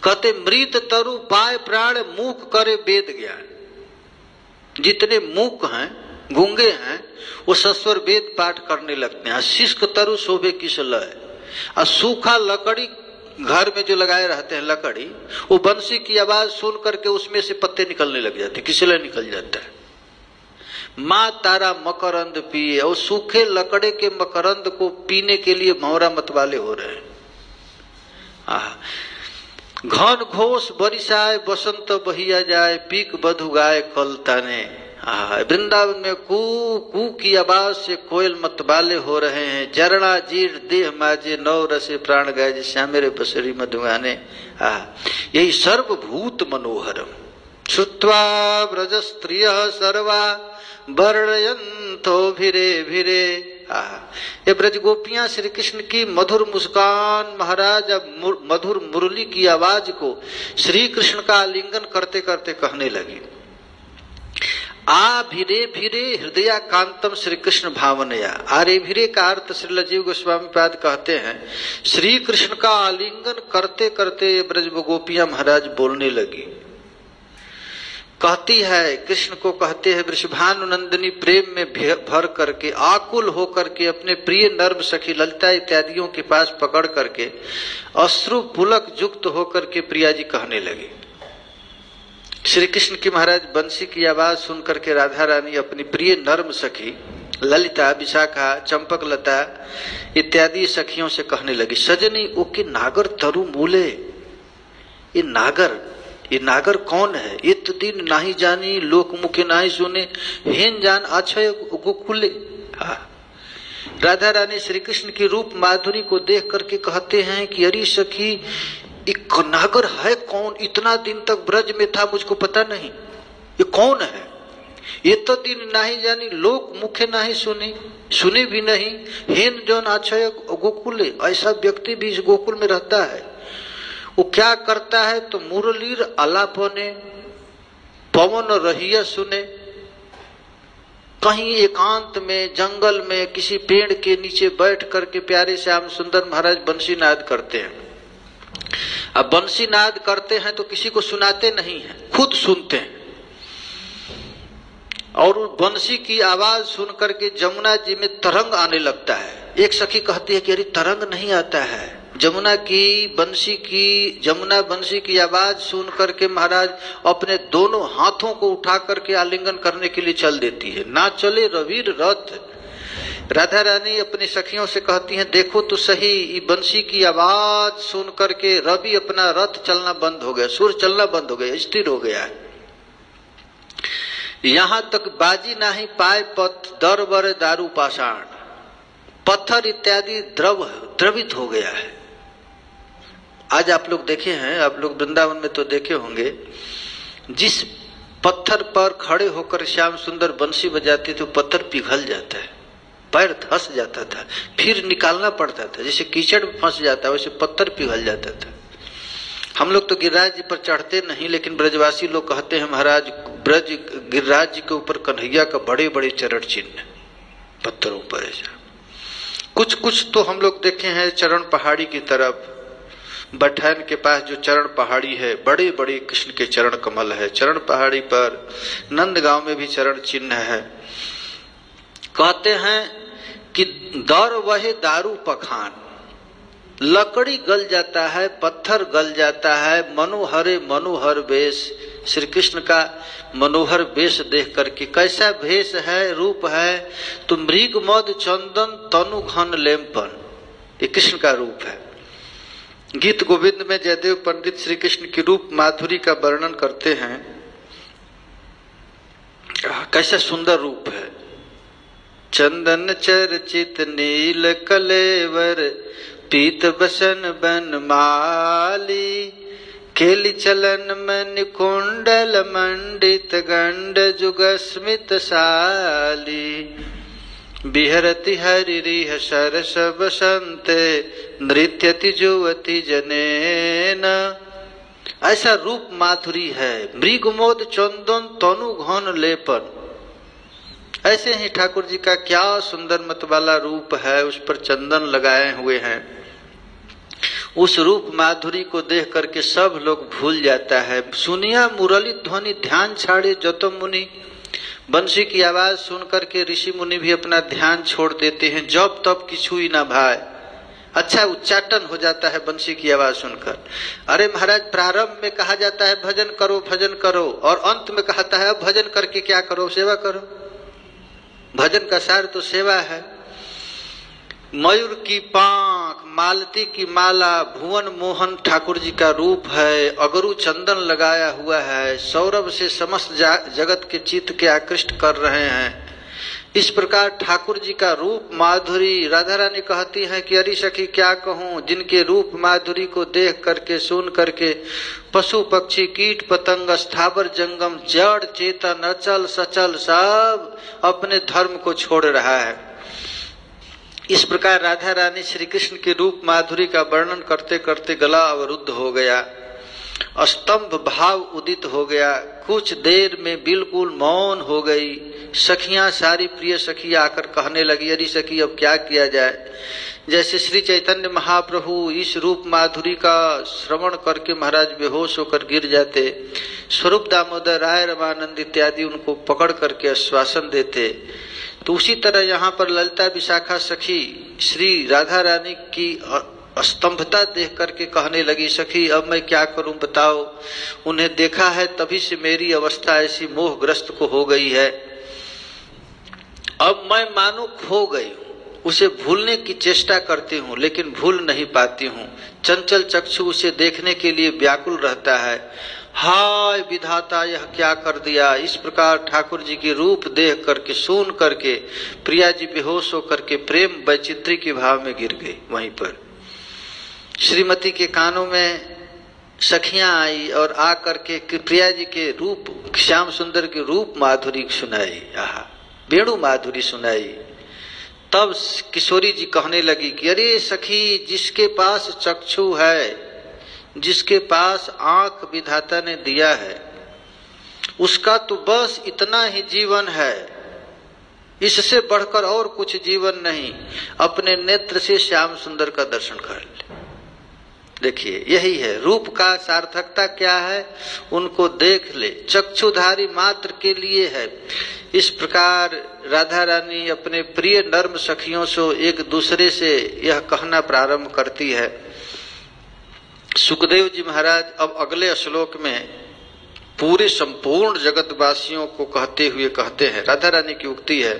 कहते मृत तरु पाए प्राण मूक करे वेद ज्ञान। जितने मूक हैं गूंगे हैं वो सस्वर वेद पाठ करने लगते हैं। शुष्क तरु शोभे किस लय, और सूखा लकड़ी घर में जो लगाए रहते हैं लकड़ी, वो बंसी की आवाज सुन करके उसमें से पत्ते निकलने लग जाते, किसले निकल जाता है। माँ तारा मकरंद पिए, और सूखे लकड़े के मकरंद को पीने के लिए भंवरा मतवाले हो रहे हैं। घन घोष बरिसाए बसंत बहिया जाए, पीक बधु गाय कल ताने। वृंदावन में कू कू की आवाज से कोयल मतवाले हो रहे हैं। जरणा जीर्ण देह माजे नौ रसे प्राण गाय, श्यामेरे बसरी मधुगाने। यही सर्वभूत मनोहरम श्रुत्वा ब्रज स्त्रिय सर्वा वर्णयन्तो भिरे भिरे। ये ब्रज गोपियां श्री कृष्ण की मधुर मुस्कान, महाराज मधुर मुरली की आवाज को श्री कृष्ण का आलिंगन करते करते कहने लगी। आ भिरे भिरे हृदया कांतम श्री कृष्ण भावनया। आरे भिरे का अर्थ श्री लजीव गोस्वामी पाद कहते हैं, श्री कृष्ण का आलिंगन करते करते ये ब्रज गोपियां महाराज बोलने लगी। कहती है, कृष्ण को कहते हैं, वृषभानु नंदिनी प्रेम में भर करके आकुल होकर के अपने प्रिय नर्म सखी ललिता इत्यादियों के पास पकड़ करके अश्रु पुलक युक्त होकर के प्रिया जी कहने लगी। श्री कृष्ण की महाराज बंसी की आवाज सुन करके राधा रानी अपनी प्रिय नर्म सखी ललिता, विशाखा, चंपक लता इत्यादि सखियों से कहने लगी, सजनी ओके नागर तरु मूले। ये नागर कौन है? इत दिन नाही जानी लोक मुखे नाही सुने, हेन जान अक्षय गोकुले। राधा रानी श्री कृष्ण की रूप माधुरी को देख करके कहते हैं कि अरे सखी, एक नागर है कौन? इतना दिन तक ब्रज में था, मुझको पता नहीं ये कौन है। ये तो दिन नहीं जानी लोक मुखे नहीं सुने भी नहीं, हेन जौन अक्षय गोकुले। ऐसा व्यक्ति भी इस गोकुल में रहता है। वो क्या करता है तो मुरलीर आलापने पवन रहिया सुने। कहीं एकांत में जंगल में किसी पेड़ के नीचे बैठ करके प्यारे श्याम सुंदर महाराज बंसी नाद करते हैं। अब बंसी नाद करते हैं तो किसी को सुनाते नहीं है, खुद सुनते हैं। और बंसी की आवाज सुन करके जमुना जी में तरंग आने लगता है। एक सखी कहती है कि अरे तरंग नहीं आता है। जमुना बंसी की आवाज सुन करके महाराज अपने दोनों हाथों को उठा करके आलिंगन करने के लिए चल देती है। ना चले रवीर रथ। राधा रानी अपनी सखियों से कहती हैं, देखो तो सही, ये बंसी की आवाज सुन करके रवि अपना रथ चलना बंद हो गया, सूर्य चलना बंद हो गया, स्थिर हो गया है। यहां तक बाजी नहीं पाए पथ दर बर दारू पाषाण, पत्थर इत्यादि द्रवित हो गया है। आज आप लोग देखे हैं, आप लोग वृंदावन में तो देखे होंगे, जिस पत्थर पर खड़े होकर श्याम सुंदर बंसी बजाते थे पत्थर पिघल जाता है, पैर धंस जाता था, फिर निकालना पड़ता था। जैसे कीचड़ में फंस जाता है वैसे पत्थर पिघल जाता था। हम लोग तो गिरिराज जी पर चढ़ते नहीं, लेकिन ब्रजवासी लोग कहते हैं महाराज ब्रज गिरिराज जी के ऊपर कन्हैया का बड़े बड़े चरण चिन्ह पत्थरों पर ऐसा। कुछ कुछ तो हम लोग देखे हैं चरण पहाड़ी की तरफ, बठैन के पास जो चरण पहाड़ी है, बड़े बड़े कृष्ण के चरण कमल है चरण पहाड़ी पर। नंदगांव में भी चरण चिन्ह है। कहते हैं कि दौर वहे दारू पखान, लकड़ी गल जाता है, पत्थर गल जाता है, मनोहरे मनोहर वेश। श्री कृष्ण का मनोहर वेश देख करके, कैसा वेश है, रूप है, तो मृग मद चंदन तनु घन लेमपन, ये कृष्ण का रूप है। गीत गोविंद में जयदेव पंडित श्री कृष्ण की रूप माधुरी का वर्णन करते हैं। कैसा सुंदर रूप है। चंदन चर्चित नील कलेवर, पीत बसन बन माली, खेली चलन मन कुंडल मंडित गंड जुगस्मित साली, बिहरति हरिह सरस बसंते, नृत्यति जुवति जनेन। ऐसा रूप माधुरी है। मृगमोद चंदन तनु घन लेपन, ऐसे ही ठाकुर जी का क्या सुंदर मत वाला रूप है, उस पर चंदन लगाए हुए हैं। उस रूप माधुरी को देख करके सब लोग भूल जाता है। सुनिया मुरली ध्वनि ध्यान छाड़े जतो मुनि, बंसी की आवाज सुन करके ऋषि मुनि भी अपना ध्यान छोड़ देते हैं। जब तब किछु ही ना भाई, अच्छा उच्चाटन हो जाता है बंसी की आवाज सुनकर। अरे महाराज प्रारंभ में कहा जाता है भजन करो भजन करो, और अंत में कहता है अब भजन करके क्या करो, सेवा करो। भजन का सार तो सेवा है। मयूर की पांख, मालती की माला, भुवन मोहन ठाकुर जी का रूप है। अगरू चंदन लगाया हुआ है, सौरभ से समस्त जगत के चित्त के आकृष्ट कर रहे हैं। इस प्रकार ठाकुर जी का रूप माधुरी। राधा रानी कहती हैं कि अरे सखी क्या कहूँ, जिनके रूप माधुरी को देख करके सुन करके पशु पक्षी कीट पतंग स्थावर जंगम जड़ चेतन अचल सचल सब अपने धर्म को छोड़ रहा है। इस प्रकार राधा रानी श्री कृष्ण के रूप माधुरी का वर्णन करते करते गला अवरुद्ध हो गया, स्तंभ भाव उदित हो गया। कुछ देर में बिल्कुल मौन हो गई। सखियां सारी प्रिय सखी आकर कहने लगी, अरे सखी अब क्या किया जाए। जैसे श्री चैतन्य महाप्रभु इस रूप माधुरी का श्रवण करके महाराज बेहोश होकर गिर जाते, स्वरूप दामोदर राय रमानंद इत्यादि उनको पकड़ करके आश्वासन देते। तो उसी तरह यहाँ पर ललिता विशाखा सखी श्री राधा रानी की स्तंभता देख करके कहने लगी, सखी अब मैं क्या करूं बताओ। उन्हें देखा है तभी से मेरी अवस्था ऐसी मोहग्रस्त को हो गई है। अब मैं मानो खो गई हूं, उसे भूलने की चेष्टा करती हूँ लेकिन भूल नहीं पाती हूँ। चंचल चक्षु उसे देखने के लिए व्याकुल रहता है। हाय विधाता यह क्या कर दिया। इस प्रकार ठाकुर जी की रूप देख करके सुन करके प्रिया जी बेहोश होकर के प्रेम वैचित्री के भाव में गिर गई। वहीं पर श्रीमती के कानों में सखियां आई और आ करके प्रिया जी के रूप श्याम सुंदर के रूप माधुरी सुनाई, आहा वेणु माधुरी सुनाई। तब किशोरी जी कहने लगी कि अरे सखी, जिसके पास चक्षु है, जिसके पास आंख विधाता ने दिया है, उसका तो बस इतना ही जीवन है, इससे बढ़कर और कुछ जीवन नहीं। अपने नेत्र से श्याम सुंदर का दर्शन कर ले। देखिए यही है रूप का सार्थकता क्या है, उनको देख ले। चक्षुधारी मात्र के लिए है। इस प्रकार राधा रानी अपने प्रिय नर्म सखियों से एक दूसरे से यह कहना प्रारंभ करती है। सुखदेव जी महाराज अब अगले श्लोक में पूरे संपूर्ण जगतवासियों को कहते हुए कहते हैं, राधा रानी की उक्ति है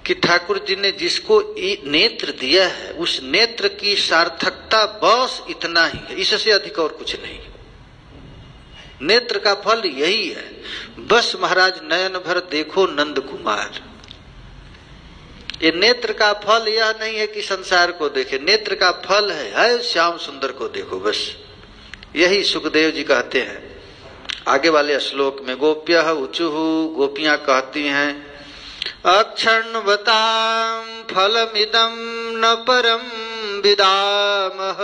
कि ठाकुर जी ने जिसको नेत्र दिया है उस नेत्र की सार्थकता बस इतना ही है, इससे अधिक और कुछ नहीं। नेत्र का फल यही है। बस महाराज नयन भर देखो नंद कुमार। ये नेत्र का फल यह नहीं है कि संसार को देखे, नेत्र का फल है श्याम सुंदर को देखो। बस यही सुखदेव जी कहते हैं आगे वाले श्लोक में। गोप्यः ऊचुः, गोपियां कहती हैं, अक्षण्वतां फलमिदं न परं विदामः,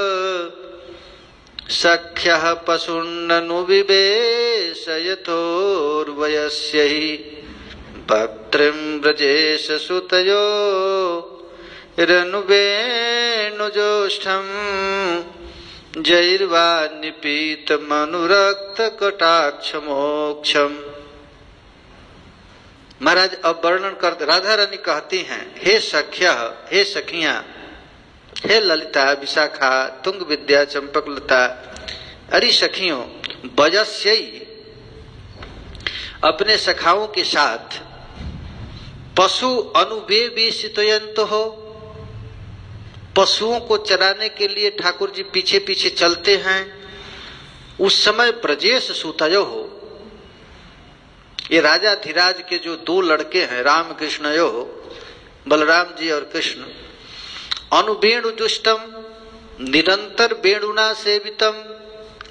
सख्यः पशुन्ननु विवेशयतोर्वयस्य हि भक्त्रिं व्रजेश सुतयो रनुवेणुजोष्ठं जैर्वा निपीतमनुरक्त कटाक्षमोक्षम। महाराज अब वर्णन करते, राधा रानी कहती हैं, हे सख्या, हे सखियां, हे ललिता, विशाखा, तुंग विद्या, चंपकलता, अरे सखियों, वजस्यई अपने सखाओं के साथ पशु अनुवेशितयंत हो, पशुओं को चराने के लिए ठाकुर जी पीछे पीछे चलते हैं। उस समय ब्रजेश सुतयो हो, ये राजा धीराज के जो दो लड़के हैं राम कृष्ण यो, बलराम जी और कृष्ण, अनुवेणु दुष्टम निरंतर वेणुना सेवितम,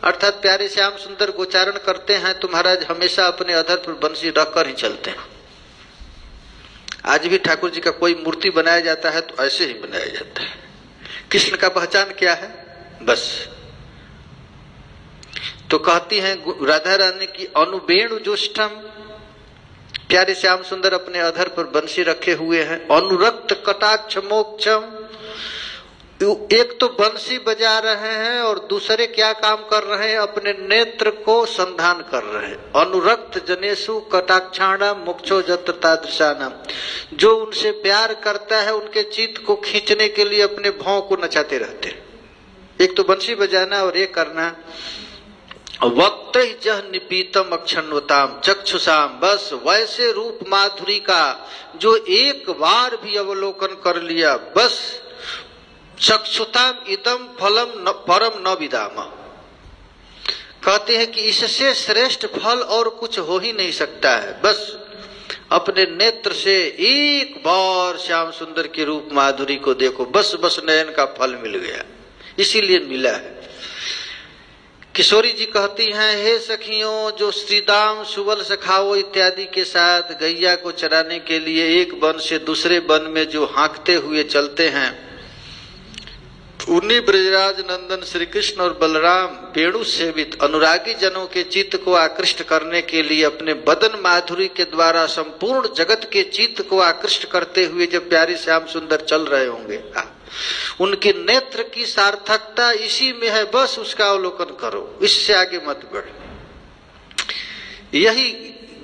अर्थात प्यारे श्याम सुंदर को उच्चारण करते हैं तो महाराज हमेशा अपने अधर पर बंसी रखकर ही चलते हैं। आज भी ठाकुर जी का कोई मूर्ति बनाया जाता है तो ऐसे ही बनाया जाता है। कृष्ण का पहचान क्या है? बस। तो कहती हैं राधा रानी की अनुवेणु जुष्टम, प्यारे श्याम सुंदर अपने अधर पर बंसी रखे हुए हैं। अनुरक्त कटाक्ष मोक्षम, एक तो बंसी बजा रहे हैं और दूसरे क्या काम कर रहे हैं? अपने नेत्र को संधान कर रहे हैं। अनुरक्त जनेषु कटाक्षाणा मोक्षो जत्र तादृशानाम, जो उनसे प्यार करता है उनके चित्त को खींचने के लिए अपने भौं को नचाते रहते हैं। एक तो बंसी बजाना और एक करना। वक्त जह निपीतम अक्षण्वताम चक्षुषाम, बस वैसे रूप माधुरी का जो एक बार भी अवलोकन कर लिया, बस चक्षुताम इदम फलम न परम न विदाम, कहते हैं कि इससे श्रेष्ठ फल और कुछ हो ही नहीं सकता है। बस अपने नेत्र से एक बार श्याम सुंदर की रूप माधुरी को देखो, बस बस नयन का फल मिल गया, इसीलिए मिला है। किशोरी जी कहती हैं, हे सखियों, जो श्रीदाम सुबल सखाओ इत्यादि के साथ गैया को चराने के लिए एक वन से दूसरे वन में जो हाँकते हुए चलते हैं, उन्हीं ब्रजराज नंदन श्री कृष्ण और बलराम वेणु सेवित अनुरागी जनों के चित्त को आकृष्ट करने के लिए अपने बदन माधुरी के द्वारा संपूर्ण जगत के चित्त को आकृष्ट करते हुए जब प्यारे श्याम सुंदर चल रहे होंगे, उनके नेत्र की सार्थकता इसी में है। बस उसका अवलोकन करो, इससे आगे मत बढ़ो। यही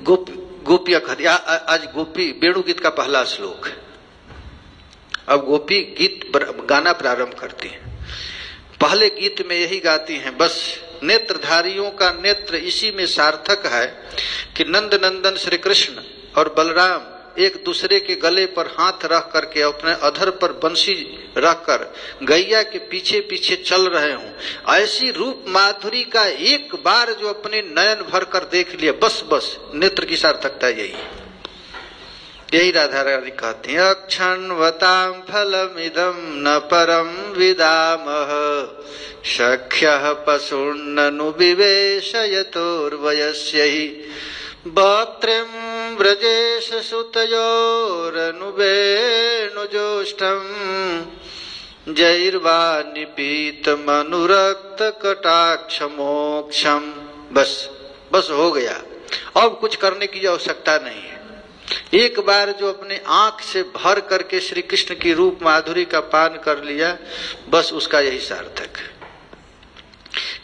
गोपिया खड़ी। आज गोपी वेणु गीत का पहला श्लोक है। अब गोपी गीत गाना प्रारंभ करती हैं। पहले गीत में यही गाती हैं, बस नेत्रधारियों का नेत्र इसी में सार्थक है कि नंद नंदन श्री कृष्ण और बलराम एक दूसरे के गले पर हाथ रख करके अपने अधर पर बंसी रखकर गैया के पीछे पीछे चल रहे हों। ऐसी रूप माधुरी का एक बार जो अपने नयन भर कर देख लिया, बस बस नेत्र की सार्थकता यही है। यही राधा रानी कहती हैं, अक्षण्वतां फलमिदं न परम विदामः सख्यः पशुन्ननु विवेशयतोर्वयस्य हि भक्त्रिं व्रजेश सुतयोरनुवेणुजोष्ठं जैर्वा निपीतमनुरक्त कटाक्षमोक्षम। बस बस हो गया, अब कुछ करने की आवश्यकता नहीं है। एक बार जो अपने आंख से भर करके श्री कृष्ण की रूप माधुरी का पान कर लिया, बस उसका यही सार्थक है।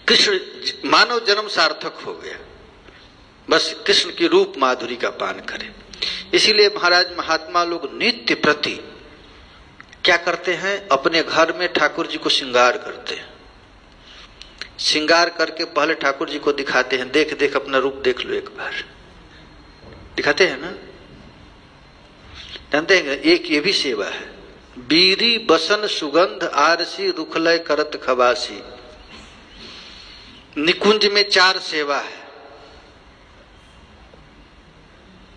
कृष्ण मानव जन्म सार्थक हो गया, बस कृष्ण की रूप माधुरी का पान करें। इसीलिए महाराज महात्मा लोग नित्य प्रति क्या करते हैं? अपने घर में ठाकुर जी को श्रृंगार करते हैं। श्रृंगार करके पहले ठाकुर जी को दिखाते हैं, देख देख अपना रूप देख लो एक बार, दिखाते हैं ना। जानते हैं एक ये भी सेवा है, बीरी बसन सुगंध आरसी रुखलय करत खवासी। निकुंज में 4 सेवा है।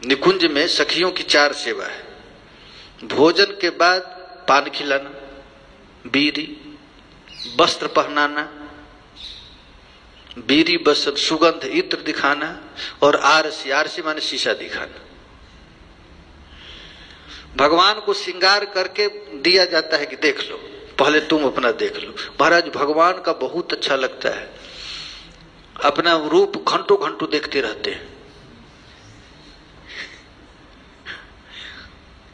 निकुंज में सखियों की 4 सेवा है। भोजन के बाद पान खिलाना, बीरी, वस्त्र पहनाना, बीरी बसन सुगंध इत्र दिखाना, और आरसी, आरसी माने शीशा दिखाना। भगवान को श्रृंगार करके दिया जाता है कि देख लो, पहले तुम अपना देख लो। महाराज भगवान का बहुत अच्छा लगता है अपना रूप घंटों घंटों देखते रहते हैं।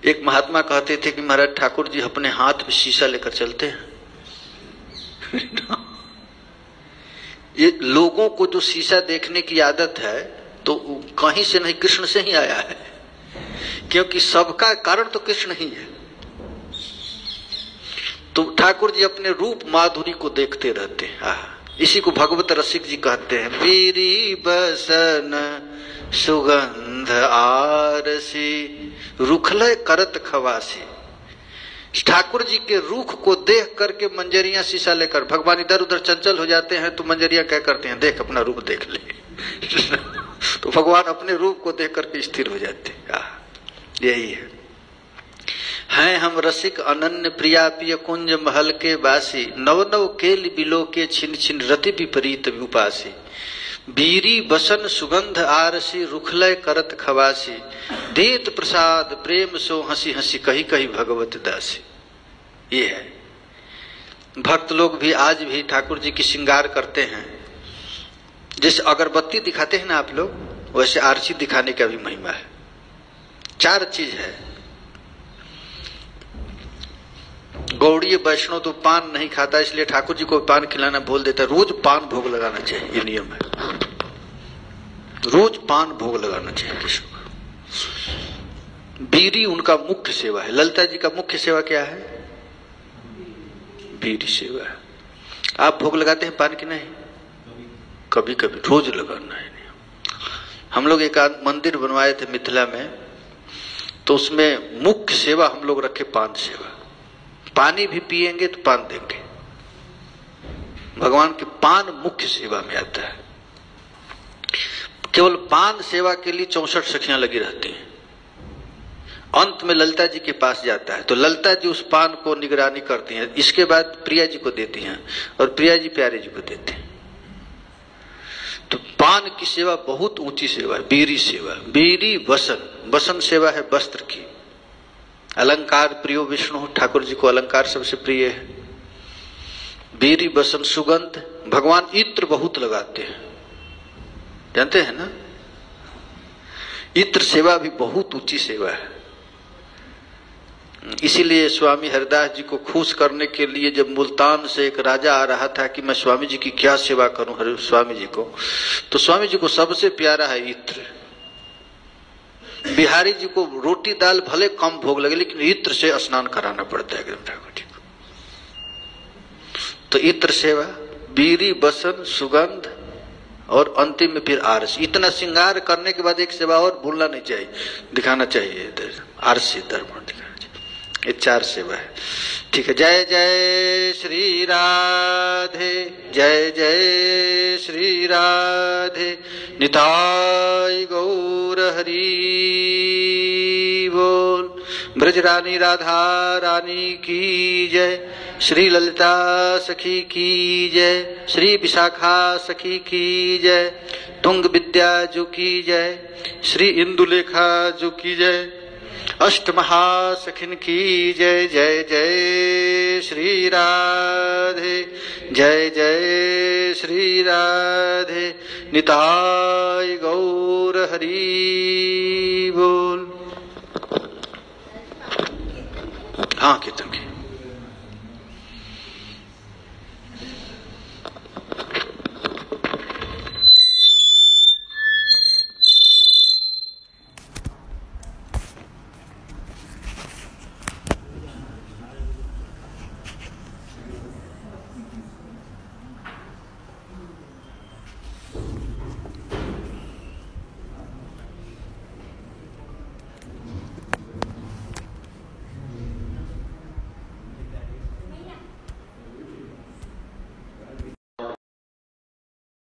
एक महात्मा कहते थे कि महाराज ठाकुर जी अपने हाथ में शीशा लेकर चलते हैं। ये लोगों को जो शीशा देखने की आदत है तो कहीं से नहीं, कृष्ण से ही आया है, क्योंकि सबका कारण तो कृष्ण ही है। तो ठाकुर जी अपने रूप माधुरी को देखते रहते हैं। इसी को भगवत रसिक जी कहते हैं, बीरी बसन सुगंध आरसी रुखलय करत खवासी। ठाकुर जी के रूख को देख करके मंजरियां शीशा लेकर, भगवान इधर उधर चंचल हो जाते हैं तो मंजरियां क्या करते हैं, देख अपना रूप देख ले। तो भगवान अपने रूप को देख करके स्थिर हो जाते हैं। यही है। हैं हम रसिक अनन्य प्रिया पिय कुंज महल के बासी, नव नव केल बिलो के छिन छिन रति विपरीत उपासी। बीरी बसन सुगंध आरसी रुखलय करत खवासी, देत प्रसाद प्रेम सो हंसी हंसी कही कही भगवत दासी। ये है। भक्त लोग भी आज भी ठाकुर जी की श्रृंगार करते हैं। जैसे अगरबत्ती दिखाते हैं ना आप लोग, वैसे आरसी दिखाने का भी महिमा है। 4 चीज है। गौड़ीय वैष्णव तो पान नहीं खाता, इसलिए ठाकुर जी को पान खिलाना बोल देता है। रोज पान भोग लगाना चाहिए, ये नियम है। रोज पान भोग लगाना चाहिए कृष्ण को। बीरी उनका मुख्य सेवा है। ललिता जी का मुख्य सेवा क्या है? बीरी सेवा है। आप भोग लगाते हैं पान की? नहीं, कभी कभी, रोज लगाना है। हम लोग एक मंदिर बनवाए थे मिथिला में, तो उसमें मुख्य सेवा हम लोग रखे पान सेवा। पानी भी पिएंगे तो पान देंगे। भगवान के पान मुख्य सेवा में आता है। केवल पान सेवा के लिए 64 सखियां लगी रहती हैं। अंत में ललिता जी के पास जाता है तो ललिता जी उस पान को निगरानी करती हैं। इसके बाद प्रिया जी को देती हैं और प्रिया जी प्यारे जी को देते हैं। तो पान की सेवा बहुत ऊंची सेवा है। बीरी सेवा, बीरी वसन, वसन सेवा है वस्त्र की। अलंकार प्रियो विष्णु, ठाकुर जी को अलंकार सबसे प्रिय है। बीरी वसन सुगंध, भगवान इत्र बहुत लगाते हैं, जानते हैं ना। इत्र सेवा भी बहुत ऊंची सेवा है। इसीलिए स्वामी हरिदास जी को खुश करने के लिए जब मुल्तान से एक राजा आ रहा था कि मैं स्वामी जी की क्या सेवा करूं हरि स्वामी जी को, तो स्वामी जी को सबसे प्यारा है इत्र। बिहारी जी को रोटी दाल भले कम भोग लगे, लेकिन इत्र से स्नान कराना पड़ता है एकदम ठाकुर जी को। तो इत्र सेवा, बीरी बसन सुगंध और अंतिम में फिर आरसी। इतना श्रृंगार करने के बाद एक सेवा और भूलना नहीं चाहिए, दिखाना चाहिए, आरसी दर्पण दिखाना चाहिए। ये 4 सेवा है। ठीक है। जय जय श्री राधे, जय जय श्री राधे, निताय गौर हरि बोल। ब्रजरानी राधा रानी की जय, श्री ललिता सखी की जय, श्री विशाखा सखी की जय, तुंग विद्या जो की जय, श्री इंदुलेखा जो की जय, अष्ट महासखिन की जय। जय जय श्री राधे, जय जय श्री राधे, निताय गौर हरि बोल। हाँ कीर्तन की